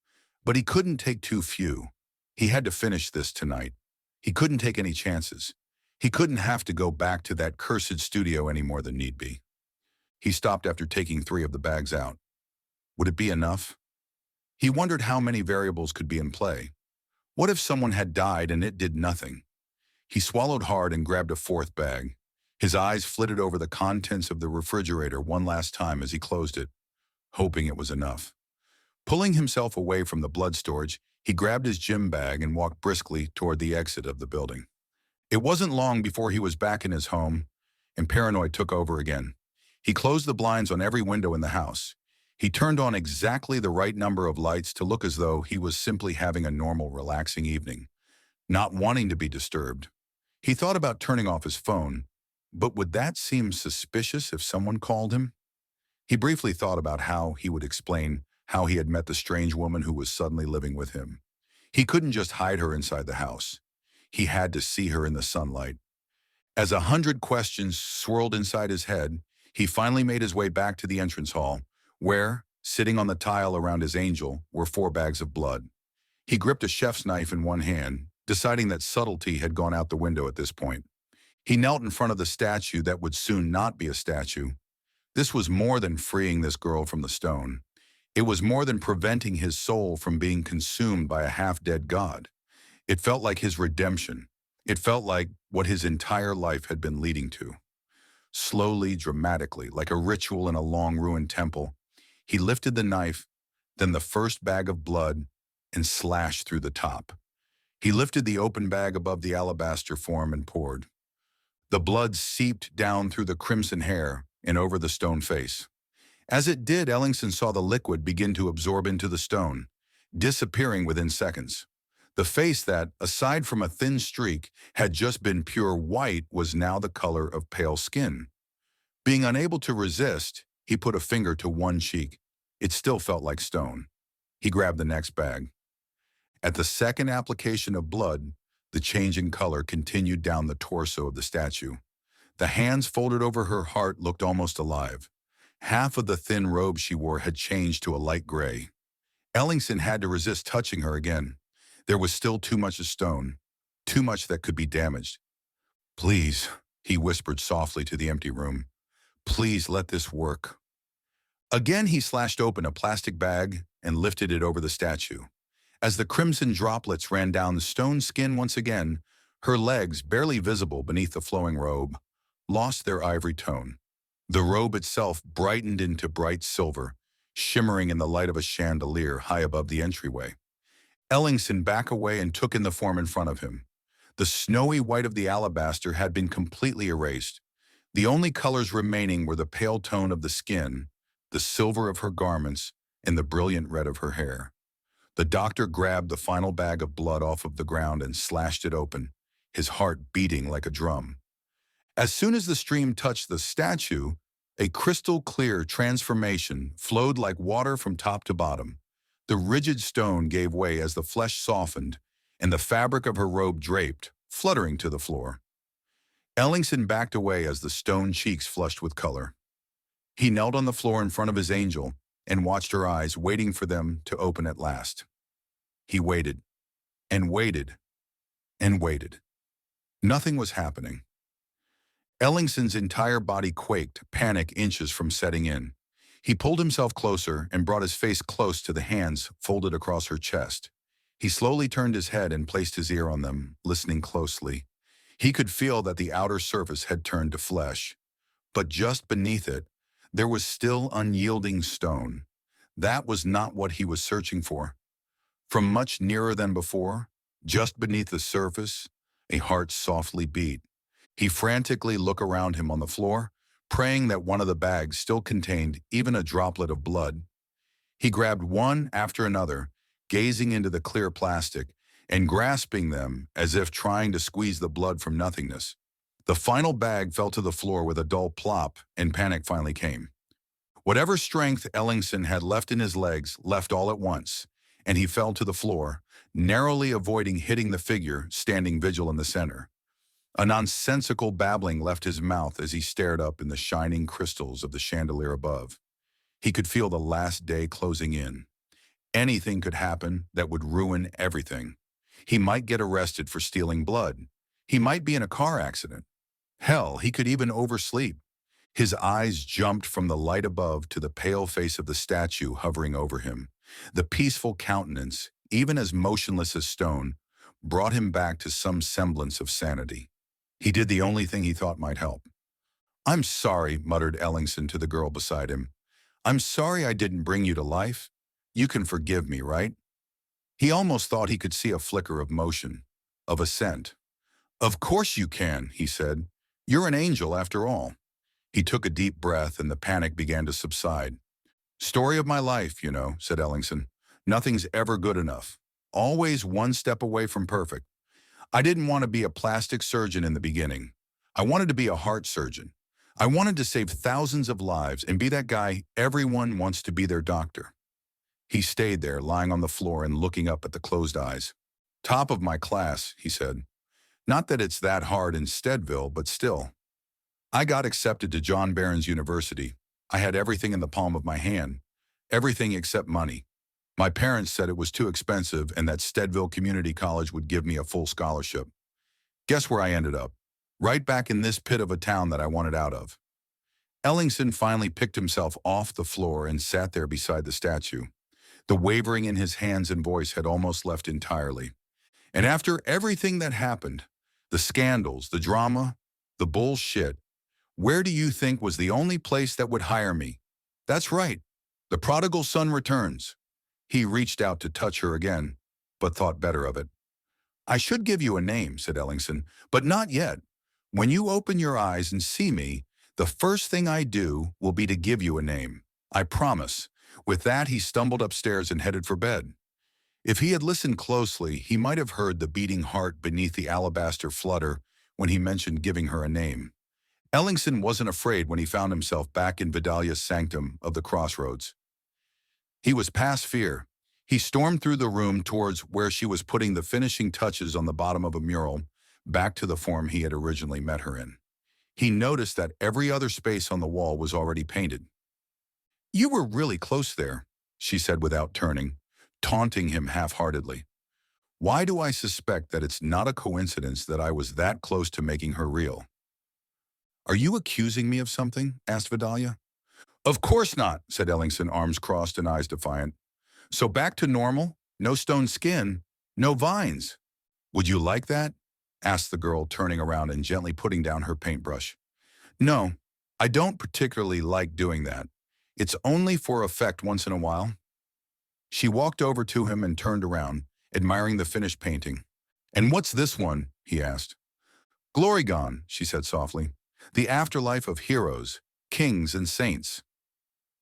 But he couldn't take too few. He had to finish this tonight. He couldn't take any chances. He couldn't have to go back to that cursed studio any more than need be. He stopped after taking 3 of the bags out. Would it be enough? He wondered how many variables could be in play. What if someone had died and it did nothing? He swallowed hard and grabbed a 4th bag. His eyes flitted over the contents of the refrigerator one last time as he closed it, hoping it was enough. Pulling himself away from the blood storage, he grabbed his gym bag and walked briskly toward the exit of the building. It wasn't long before he was back in his home, and paranoia took over again. He closed the blinds on every window in the house. He turned on exactly the right number of lights to look as though he was simply having a normal, relaxing evening, not wanting to be disturbed. He thought about turning off his phone, but would that seem suspicious if someone called him? He briefly thought about how he would explain how he had met the strange woman who was suddenly living with him. He couldn't just hide her inside the house. He had to see her in the sunlight. As 100 questions swirled inside his head, he finally made his way back to the entrance hall, where, sitting on the tile around his angel, were 4 bags of blood. He gripped a chef's knife in one hand, deciding that subtlety had gone out the window at this point. He knelt in front of the statue that would soon not be a statue. This was more than freeing this girl from the stone. It was more than preventing his soul from being consumed by a half-dead god. It felt like his redemption. It felt like what his entire life had been leading to. Slowly, dramatically, like a ritual in a long-ruined temple, he lifted the knife, then the first bag of blood, and slashed through the top. He lifted the open bag above the alabaster form and poured. The blood seeped down through the crimson hair and over the stone face. As it did, Ellingson saw the liquid begin to absorb into the stone, disappearing within seconds. The face that, aside from a thin streak, had just been pure white was now the color of pale skin. Being unable to resist, he put a finger to one cheek. It still felt like stone. He grabbed the next bag. At the second application of blood, the change in color continued down the torso of the statue. The hands folded over her heart looked almost alive. Half of the thin robe she wore had changed to a light gray. Ellingson had to resist touching her again. There was still too much of stone, too much that could be damaged. "Please," he whispered softly to the empty room. "Please let this work." Again he slashed open a plastic bag and lifted it over the statue. As the crimson droplets ran down the stone skin once again, her legs, barely visible beneath the flowing robe, lost their ivory tone. The robe itself brightened into bright silver, shimmering in the light of a chandelier high above the entryway. Ellingson backed away and took in the form in front of him. The snowy white of the alabaster had been completely erased. The only colors remaining were the pale tone of the skin, the silver of her garments, and the brilliant red of her hair. The doctor grabbed the final bag of blood off of the ground and slashed it open, his heart beating like a drum. As soon as the stream touched the statue, a crystal-clear transformation flowed like water from top to bottom. The rigid stone gave way as the flesh softened, and the fabric of her robe draped, fluttering to the floor. Ellingson backed away as the stone cheeks flushed with color. He knelt on the floor in front of his angel and watched her eyes, waiting for them to open at last. He waited, and waited, and waited. Nothing was happening. Ellingson's entire body quaked, panic inches from setting in. He pulled himself closer and brought his face close to the hands folded across her chest. He slowly turned his head and placed his ear on them, listening closely. He could feel that the outer surface had turned to flesh, but just beneath it, there was still unyielding stone. That was not what he was searching for. From much nearer than before, just beneath the surface, a heart softly beat. He frantically looked around him on the floor, praying that one of the bags still contained even a droplet of blood. He grabbed one after another, gazing into the clear plastic and grasping them as if trying to squeeze the blood from nothingness. The final bag fell to the floor with a dull plop, and panic finally came. Whatever strength Ellingson had left in his legs left all at once, and he fell to the floor, narrowly avoiding hitting the figure standing vigil in the center. A nonsensical babbling left his mouth as he stared up in the shining crystals of the chandelier above. He could feel the last day closing in. Anything could happen that would ruin everything. He might get arrested for stealing blood. He might be in a car accident. Hell, he could even oversleep. His eyes jumped from the light above to the pale face of the statue hovering over him. The peaceful countenance, even as motionless as stone, brought him back to some semblance of sanity. He did the only thing he thought might help. "I'm sorry," muttered Ellingson to the girl beside him. "I'm sorry I didn't bring you to life. You can forgive me, right?" He almost thought he could see a flicker of motion, of assent. "Of course you can," he said. "You're an angel after all." He took a deep breath and the panic began to subside. "Story of my life, you know," said Ellingson. "Nothing's ever good enough. Always one step away from perfect. I didn't want to be a plastic surgeon in the beginning. I wanted to be a heart surgeon. I wanted to save thousands of lives and be that guy everyone wants to be their doctor." He stayed there, lying on the floor and looking up at the closed eyes. "Top of my class," he said. "Not that it's that hard in Steadville, but still. I got accepted to John Barron's University. I had everything in the palm of my hand. Everything except money. My parents said it was too expensive and that Steadville Community College would give me a full scholarship. Guess where I ended up? Right back in this pit of a town that I wanted out of." Ellingson finally picked himself off the floor and sat there beside the statue. The wavering in his hands and voice had almost left entirely. "And after everything that happened, the scandals, the drama, the bullshit, where do you think was the only place that would hire me? That's right, the prodigal son returns." He reached out to touch her again, but thought better of it. "I should give you a name," said Ellingson, "but not yet. When you open your eyes and see me, the first thing I do will be to give you a name. I promise." With that, he stumbled upstairs and headed for bed. If he had listened closely, he might have heard the beating heart beneath the alabaster flutter when he mentioned giving her a name. Ellingson wasn't afraid when he found himself back in Vedalya's sanctum of the crossroads. He was past fear. He stormed through the room towards where she was putting the finishing touches on the bottom of a mural, back to the form he had originally met her in. He noticed that every other space on the wall was already painted. "You were really close there," she said without turning, taunting him half-heartedly. "Why do I suspect that it's not a coincidence that I was that close to making her real?" "Are you accusing me of something?" asked Vedalya. "Of course not," said Ellingson, arms crossed and eyes defiant. "So back to normal? No stone skin? No vines?" "Would you like that?" asked the girl, turning around and gently putting down her paintbrush. "No, I don't particularly like doing that. It's only for effect once in a while." She walked over to him and turned around, admiring the finished painting. "And what's this one?" he asked. "Glory Gone," she said softly. "The afterlife of heroes, kings, and saints."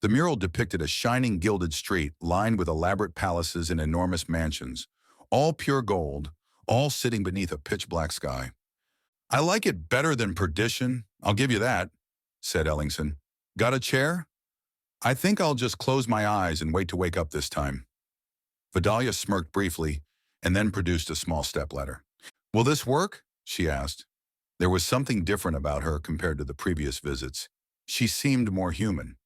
The mural depicted a shining gilded street lined with elaborate palaces and enormous mansions, all pure gold, all sitting beneath a pitch-black sky. "I like it better than Perdition, I'll give you that," said Ellingson. "Got a chair? I think I'll just close my eyes and wait to wake up this time." Vedalya smirked briefly and then produced a small stepladder. "Will this work?" she asked. There was something different about her compared to the previous visits. She seemed more human.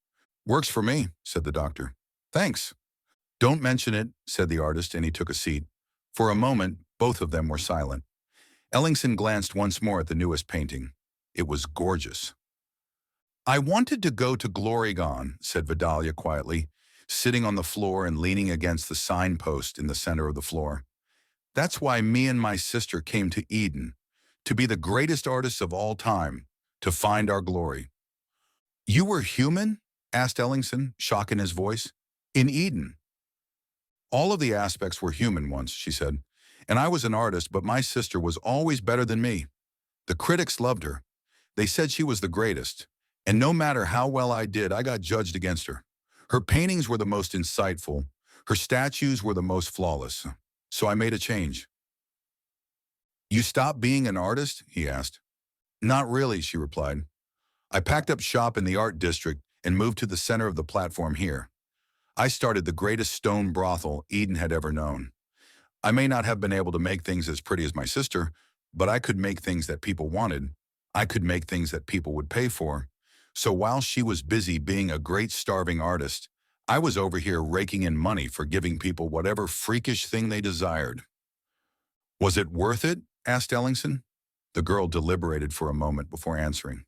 "Works for me," said the doctor. "Thanks." "Don't mention it," said the artist, and he took a seat. For a moment, both of them were silent. Ellingson glanced once more at the newest painting. It was gorgeous. "I wanted to go to Glory Gone," said Vedalya quietly, sitting on the floor and leaning against the signpost in the center of the floor. "That's why me and my sister came to Eden, to be the greatest artists of all time, to find our glory." "You were human?" asked Ellingson, shock in his voice. "In Eden?" "All of the aspects were human once," she said. "And I was an artist, but my sister was always better than me. The critics loved her. They said she was the greatest. And no matter how well I did, I got judged against her. Her paintings were the most insightful. Her statues were the most flawless. So I made a change." "You stopped being an artist?" he asked. "Not really," she replied. "I packed up shop in the art district and moved to the center of the platform here. I started the greatest stone brothel Eden had ever known. I may not have been able to make things as pretty as my sister, but I could make things that people wanted. I could make things that people would pay for. So while she was busy being a great starving artist, I was over here raking in money for giving people whatever freakish thing they desired." "Was it worth it?" asked Ellingson. The girl deliberated for a moment before answering.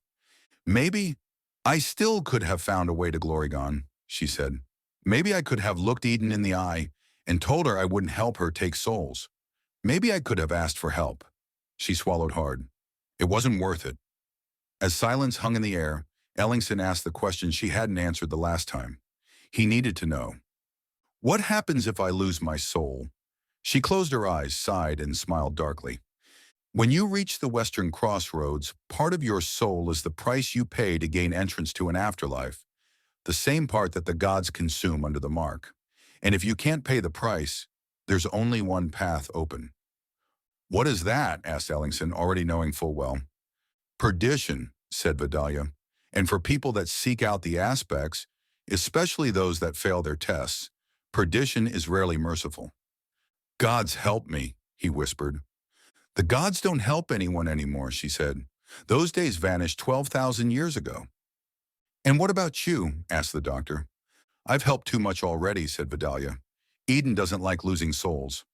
"Maybe I still could have found a way to Glory Gone," she said. "Maybe I could have looked Eden in the eye and told her I wouldn't help her take souls. Maybe I could have asked for help." She swallowed hard. It wasn't worth it. As silence hung in the air, Ellingson asked the question she hadn't answered the last time. He needed to know. "What happens if I lose my soul?" She closed her eyes, sighed, and smiled darkly. "When you reach the Western Crossroads, part of your soul is the price you pay to gain entrance to an afterlife, the same part that the gods consume under the mark. And if you can't pay the price, there's only one path open." "What is that?" asked Ellingson, already knowing full well. "Perdition," said Vedalya. "And for people that seek out the aspects, especially those that fail their tests, perdition is rarely merciful." "Gods help me," he whispered. "The gods don't help anyone anymore," she said. "Those days vanished 12,000 years ago." "And what about you?" asked the doctor. "I've helped too much already," said Vedalya. "Eden doesn't like losing souls.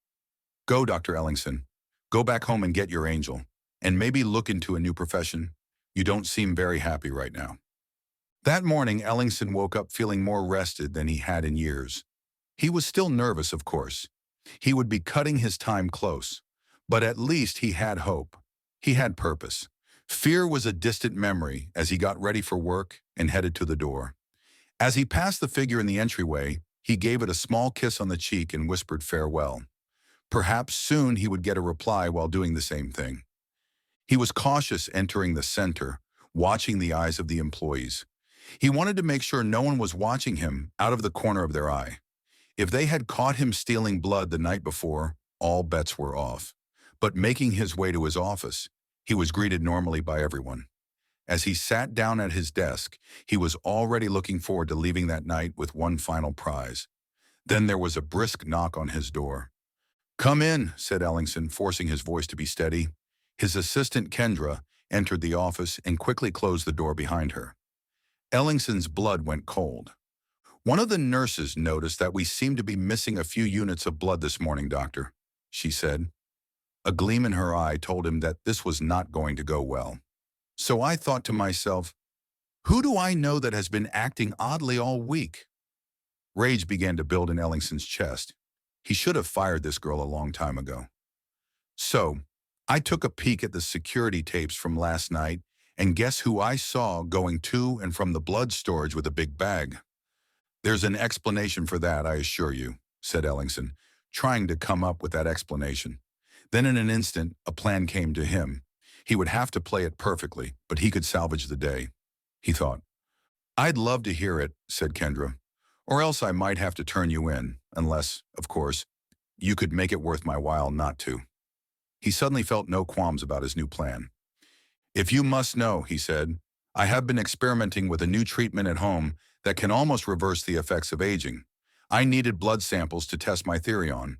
Go, Dr. Ellingson. Go back home and get your angel. And maybe look into a new profession. You don't seem very happy right now." That morning, Ellingson woke up feeling more rested than he had in years. He was still nervous, of course. He would be cutting his time close. But at least he had hope. He had purpose. Fear was a distant memory as he got ready for work and headed to the door. As he passed the figure in the entryway, he gave it a small kiss on the cheek and whispered farewell. Perhaps soon he would get a reply while doing the same thing. He was cautious entering the center, watching the eyes of the employees. He wanted to make sure no one was watching him out of the corner of their eye. If they had caught him stealing blood the night before, all bets were off. But making his way to his office, he was greeted normally by everyone. As he sat down at his desk, he was already looking forward to leaving that night with one final prize. Then there was a brisk knock on his door. "Come in," said Ellingson, forcing his voice to be steady. His assistant, Kendra, entered the office and quickly closed the door behind her. Ellingson's blood went cold. "One of the nurses noticed that we seemed to be missing a few units of blood this morning, doctor," she said. A gleam in her eye told him that this was not going to go well. "So I thought to myself, who do I know that has been acting oddly all week?" Rage began to build in Ellingson's chest. He should have fired this girl a long time ago. "So, I took a peek at the security tapes from last night, and guess who I saw going to and from the blood storage with a big bag?" "There's an explanation for that, I assure you," said Ellingson, trying to come up with that explanation. Then in an instant, a plan came to him. He would have to play it perfectly, but he could salvage the day. He thought. "I'd love to hear it," said Kendra. "Or else I might have to turn you in, unless, of course, you could make it worth my while not to." He suddenly felt no qualms about his new plan. "If you must know," he said, "I have been experimenting with a new treatment at home that can almost reverse the effects of aging. I needed blood samples to test my theory on.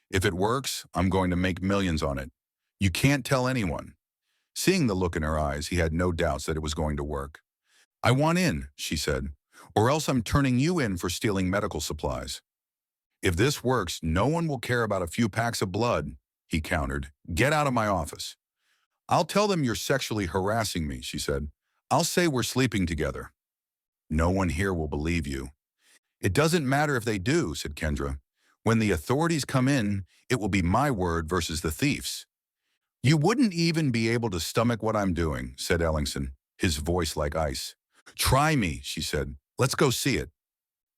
If it works, I'm going to make millions on it. You can't tell anyone." Seeing the look in her eyes, he had no doubts that it was going to work. "I want in," she said, "or else I'm turning you in for stealing medical supplies." "If this works, no one will care about a few packs of blood," he countered. "Get out of my office." "I'll tell them you're sexually harassing me," she said. "I'll say we're sleeping together." "No one here will believe you." "It doesn't matter if they do," said Kendra. "When the authorities come in, it will be my word versus the thief's." "You wouldn't even be able to stomach what I'm doing," said Ellingson, his voice like ice. "Try me," she said. "Let's go see it."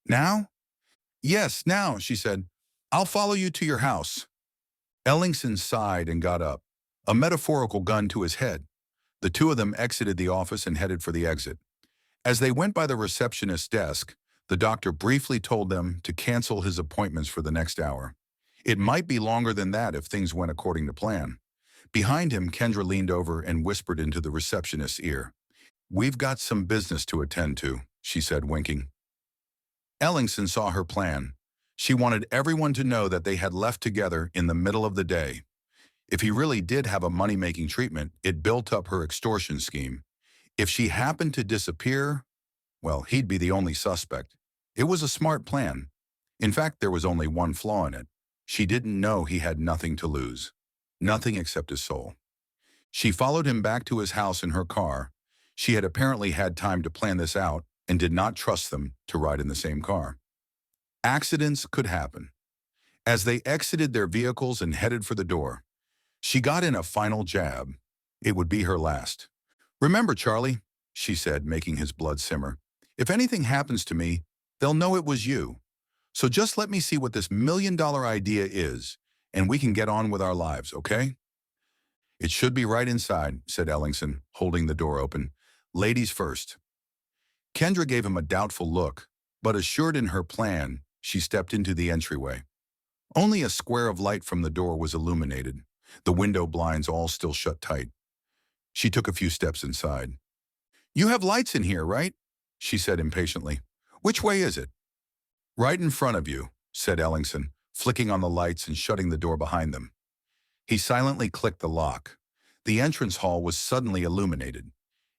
"Now?" "Yes, now," she said. "I'll follow you to your house." Ellingson sighed and got up, a metaphorical gun to his head. The two of them exited the office and headed for the exit. As they went by the receptionist's desk, the doctor briefly told them to cancel his appointments for the next hour. It might be longer than that if things went according to plan. Behind him, Kendra leaned over and whispered into the receptionist's ear. "We've got some business to attend to," she said, winking. Ellingson saw her plan. She wanted everyone to know that they had left together in the middle of the day. If he really did have a money-making treatment, it built up her extortion scheme. If she happened to disappear, well, he'd be the only suspect. It was a smart plan. In fact, there was only one flaw in it. She didn't know he had nothing to lose. Nothing except his soul. She followed him back to his house in her car. She had apparently had time to plan this out and did not trust them to ride in the same car. Accidents could happen. As they exited their vehicles and headed for the door, she got in a final jab. It would be her last. "Remember, Charlie," she said, making his blood simmer, "if anything happens to me, they'll know it was you. So just let me see what this $1,000,000 idea is, and we can get on with our lives, okay?" "It should be right inside," said Ellingson, holding the door open. "Ladies first." Kendra gave him a doubtful look, but assured in her plan, she stepped into the entryway. Only a square of light from the door was illuminated, the window blinds all still shut tight. She took a few steps inside. "You have lights in here, right?" she said impatiently. "Which way is it?" "Right in front of you," said Ellingson, flicking on the lights and shutting the door behind them. He silently clicked the lock. The entrance hall was suddenly illuminated.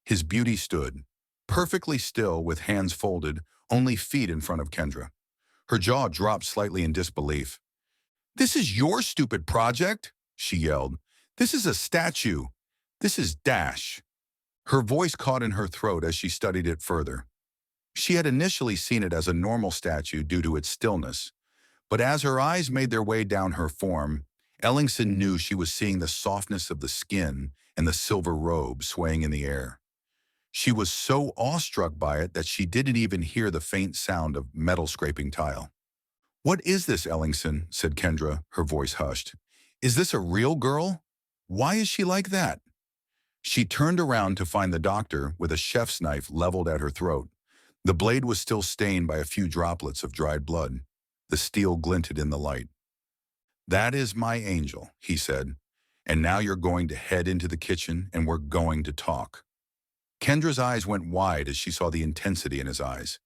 His beauty stood, perfectly still with hands folded, only feet in front of Kendra. Her jaw dropped slightly in disbelief. "This is your stupid project," she yelled. "This is a statue. This is Dash." Her voice caught in her throat as she studied it further. She had initially seen it as a normal statue due to its stillness, but as her eyes made their way down her form, Ellingson knew she was seeing the softness of the skin and the silver robe swaying in the air. She was so awestruck by it that she didn't even hear the faint sound of metal scraping tile. "What is this, Ellingson?" said Kendra, her voice hushed. "Is this a real girl? Why is she like that?" She turned around to find the doctor with a chef's knife leveled at her throat. The blade was still stained by a few droplets of dried blood. The steel glinted in the light. "That is my angel," he said. "And now you're going to head into the kitchen and we're going to talk." Kendra's eyes went wide as she saw the intensity in his eyes.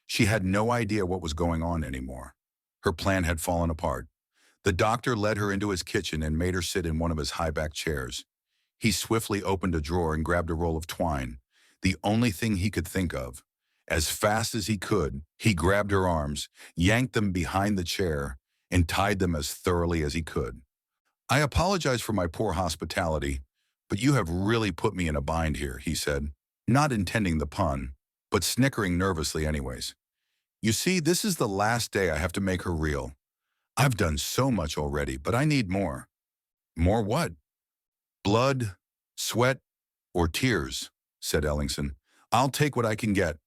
She had no idea what was going on anymore. Her plan had fallen apart. The doctor led her into his kitchen and made her sit in one of his high-backed chairs. He swiftly opened a drawer and grabbed a roll of twine, the only thing he could think of. As fast as he could, he grabbed her arms, yanked them behind the chair, and tied them as thoroughly as he could. "I apologize for my poor hospitality, but you have really put me in a bind here," he said, not intending the pun, but snickering nervously anyways. "You see, this is the last day I have to make her real. I've done so much already, but I need more." "More what?" "Blood, sweat, or tears," said Ellingson. "I'll take what I can get.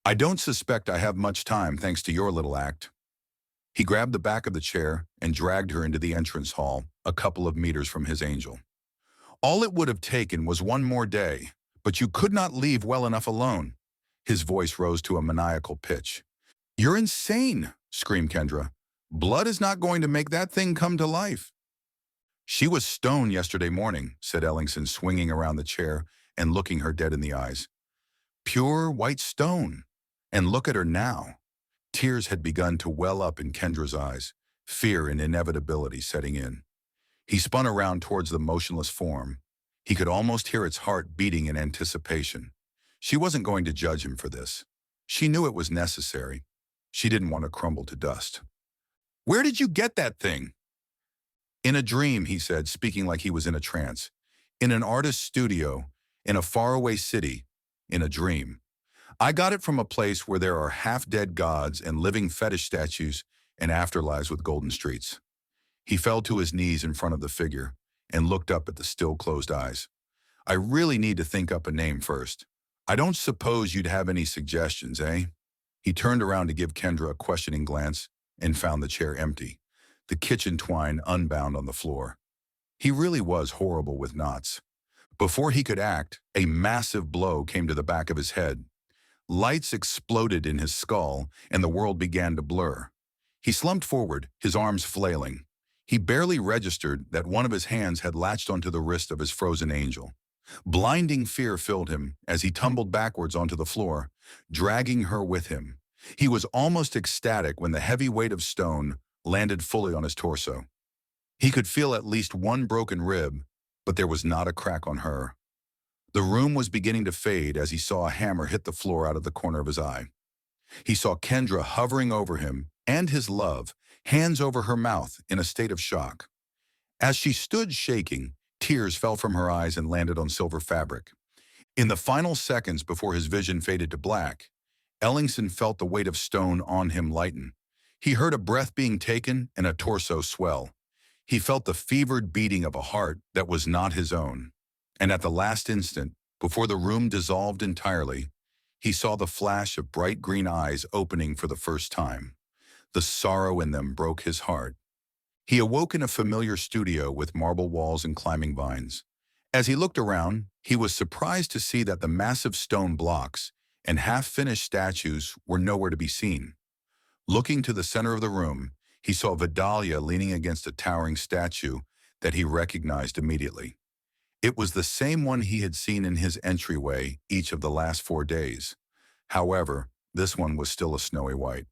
I don't suspect I have much time thanks to your little act." He grabbed the back of the chair and dragged her into the entrance hall, a couple of meters from his angel. "All it would have taken was one more day, but you could not leave well enough alone." His voice rose to a maniacal pitch. "You're insane," screamed Kendra. "Blood is not going to make that thing come to life." "She was stoned yesterday morning," said Ellingson, swinging around the chair and looking her dead in the eyes. "Pure white stone. And look at her now." Tears had begun to well up in Kendra's eyes, fear and inevitability setting in. He spun around towards the motionless form. He could almost hear its heart beating in anticipation. She wasn't going to judge him for this. She knew it was necessary. She didn't want to crumble to dust. "Where did you get that thing?" "In a dream," he said, speaking like he was in a trance. "In an artist's studio, in a faraway city, in a dream. I got it from a place where there are half-dead gods and living fetish statues and afterlives with golden streets." He fell to his knees in front of the figure and looked up at the still closed eyes. "I really need to think up a name first. I don't suppose you'd have any suggestions, eh?" He turned around to give Kendra a questioning glance and found the chair empty, the kitchen twine unbound on the floor. He really was horrible with knots. Before he could act, a massive blow came to the back of his head. Lights exploded in his skull, and the world began to blur. He slumped forward, his arms flailing. He barely registered that one of his hands had latched onto the wrist of his frozen angel. Blinding fear filled him as he tumbled backwards onto the floor, dragging her with him. He was almost ecstatic when the heavy weight of stone landed fully on his torso. He could feel at least one broken rib, but there was not a crack on her. The room was beginning to fade as he saw a hammer hit the floor out of the corner of his eye. He saw Kendra hovering over him and his love, hands over her mouth in a state of shock. As she stood shaking, tears fell from her eyes and landed on silver fabric. In the final seconds before his vision faded to black, Ellingson felt the weight of stone on him lighten. He heard a breath being taken and a torso swell. He felt the fevered beating of a heart that was not his own. And at the last instant, before the room dissolved entirely, he saw the flash of bright green eyes opening for the first time. The sorrow in them broke his heart. He awoke in a familiar studio with marble walls and climbing vines. As he looked around, he was surprised to see that the massive stone blocks and half-finished statues were nowhere to be seen. Looking to the center of the room, he saw Vedalya leaning against a towering statue that he recognized immediately. It was the same one he had seen in his entryway each of the last 4 days. However, this one was still a snowy white.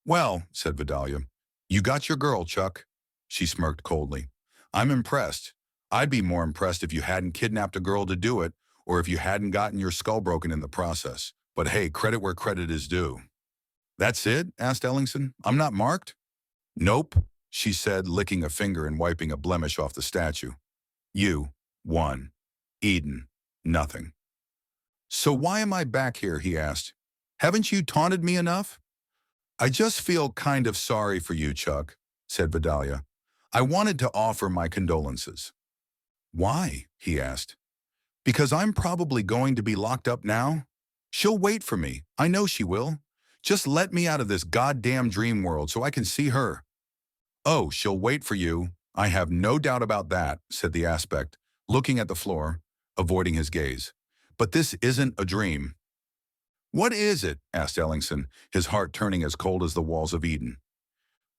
"Well," said Vedalya, "you got your girl, Chuck." She smirked coldly. "I'm impressed. I'd be more impressed if you hadn't kidnapped a girl to do it, or if you hadn't gotten your skull broken in the process. But hey, credit where credit is due." "That's it?" asked Ellingson. "I'm not marked?" "Nope," she said, licking a finger and wiping a blemish off the statue. "You. 1. Eden. Nothing." "So why am I back here?" he asked. "Haven't you taunted me enough?" "I just feel kind of sorry for you, Chuck," said Vedalya. "I wanted to offer my condolences." "Why?" he asked. "Because I'm probably going to be locked up now. She'll wait for me. I know she will. Just let me out of this goddamn dream world so I can see her." "Oh, she'll wait for you. I have no doubt about that," said the aspect, looking at the floor, avoiding his gaze. "But this isn't a dream." "What is it?" asked Ellingson, his heart turning as cold as the walls of Eden.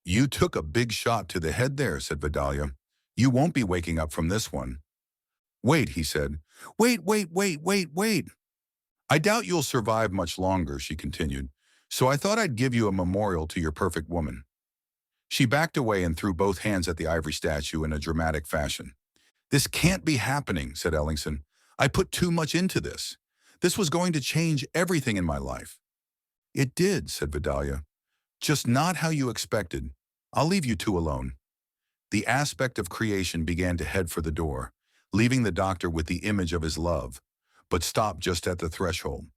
"You took a big shot to the head there," said Vedalya. "You won't be waking up from this one." "Wait," he said. "Wait. I doubt you'll survive much longer," she continued. "So I thought I'd give you a memorial to your perfect woman." She backed away and threw both hands at the ivory statue in a dramatic fashion. "This can't be happening," said Ellingson. "I put too much into this. This was going to change everything in my life." "It did," said Vedalya. "Just not how you expected. I'll leave you two alone." The aspect of creation began to head for the door, leaving the doctor with the image of his love, but stopped just at the threshold.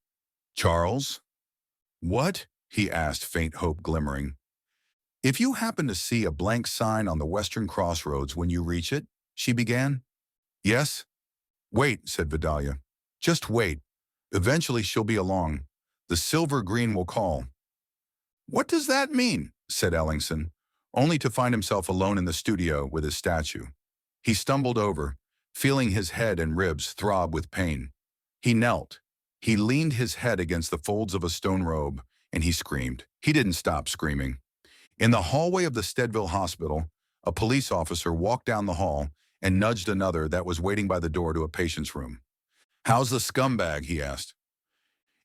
"Charles?" "What?" he asked, faint hope glimmering. "If you happen to see a blank sign on the western crossroads when you reach it," she began. "Yes?" "Wait," said Vedalya. "Just wait. Eventually she'll be along. The silver green will call." "What does that mean?" said Ellingson, only to find himself alone in the studio with his statue. He stumbled over, feeling his head and ribs throb with pain. He knelt. He leaned his head against the folds of a stone robe, and he screamed. He didn't stop screaming. In the hallway of the Steadville Hospital, a police officer walked down the hall and nudged another that was waiting by the door to a patient's room. "How's the scumbag?" he asked.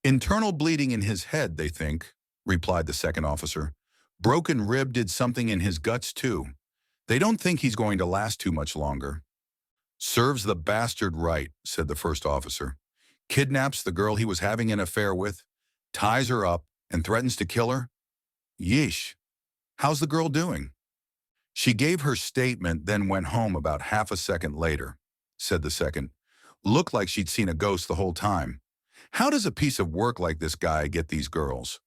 "Internal bleeding in his head, they think," replied the second officer. "Broken rib did something in his guts, too. They don't think he's going to last too much longer." "Serves the bastard right," said the first officer. "Kidnaps the girl he was having an affair with, ties her up, and threatens to kill her? Yeesh. How's the girl doing?" "She gave her statement, then went home about half a second later," said the second. "Looked like she'd seen a ghost the whole time. How does a piece of work like this guy get these girls?"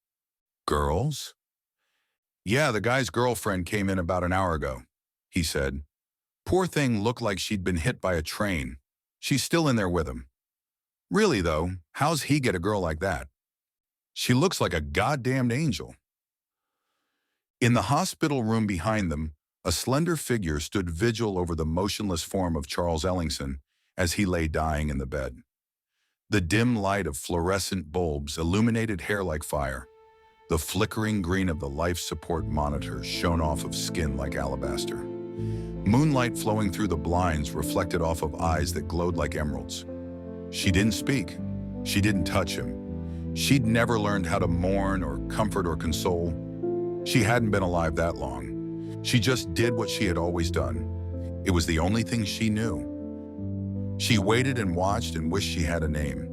"Girls?" "Yeah, the guy's girlfriend came in about an hour ago," he said. "Poor thing looked like she'd been hit by a train. She's still in there with him." "Really, though, how's he get a girl like that?" "She looks like a goddamned angel." In the hospital room behind them, a slender figure stood vigil over the motionless form of Charles Ellingson as he lay dying in the bed. The dim light of fluorescent bulbs illuminated hair like fire. The flickering green of the life support monitor shone off of skin like alabaster. Moonlight flowing through the blinds reflected off of eyes that glowed like emeralds. She didn't speak. She didn't touch him. She'd never learned how to mourn or comfort or console. She hadn't been alive that long. She just did what she had always done. It was the only thing she knew. She waited and watched and wished she had a name.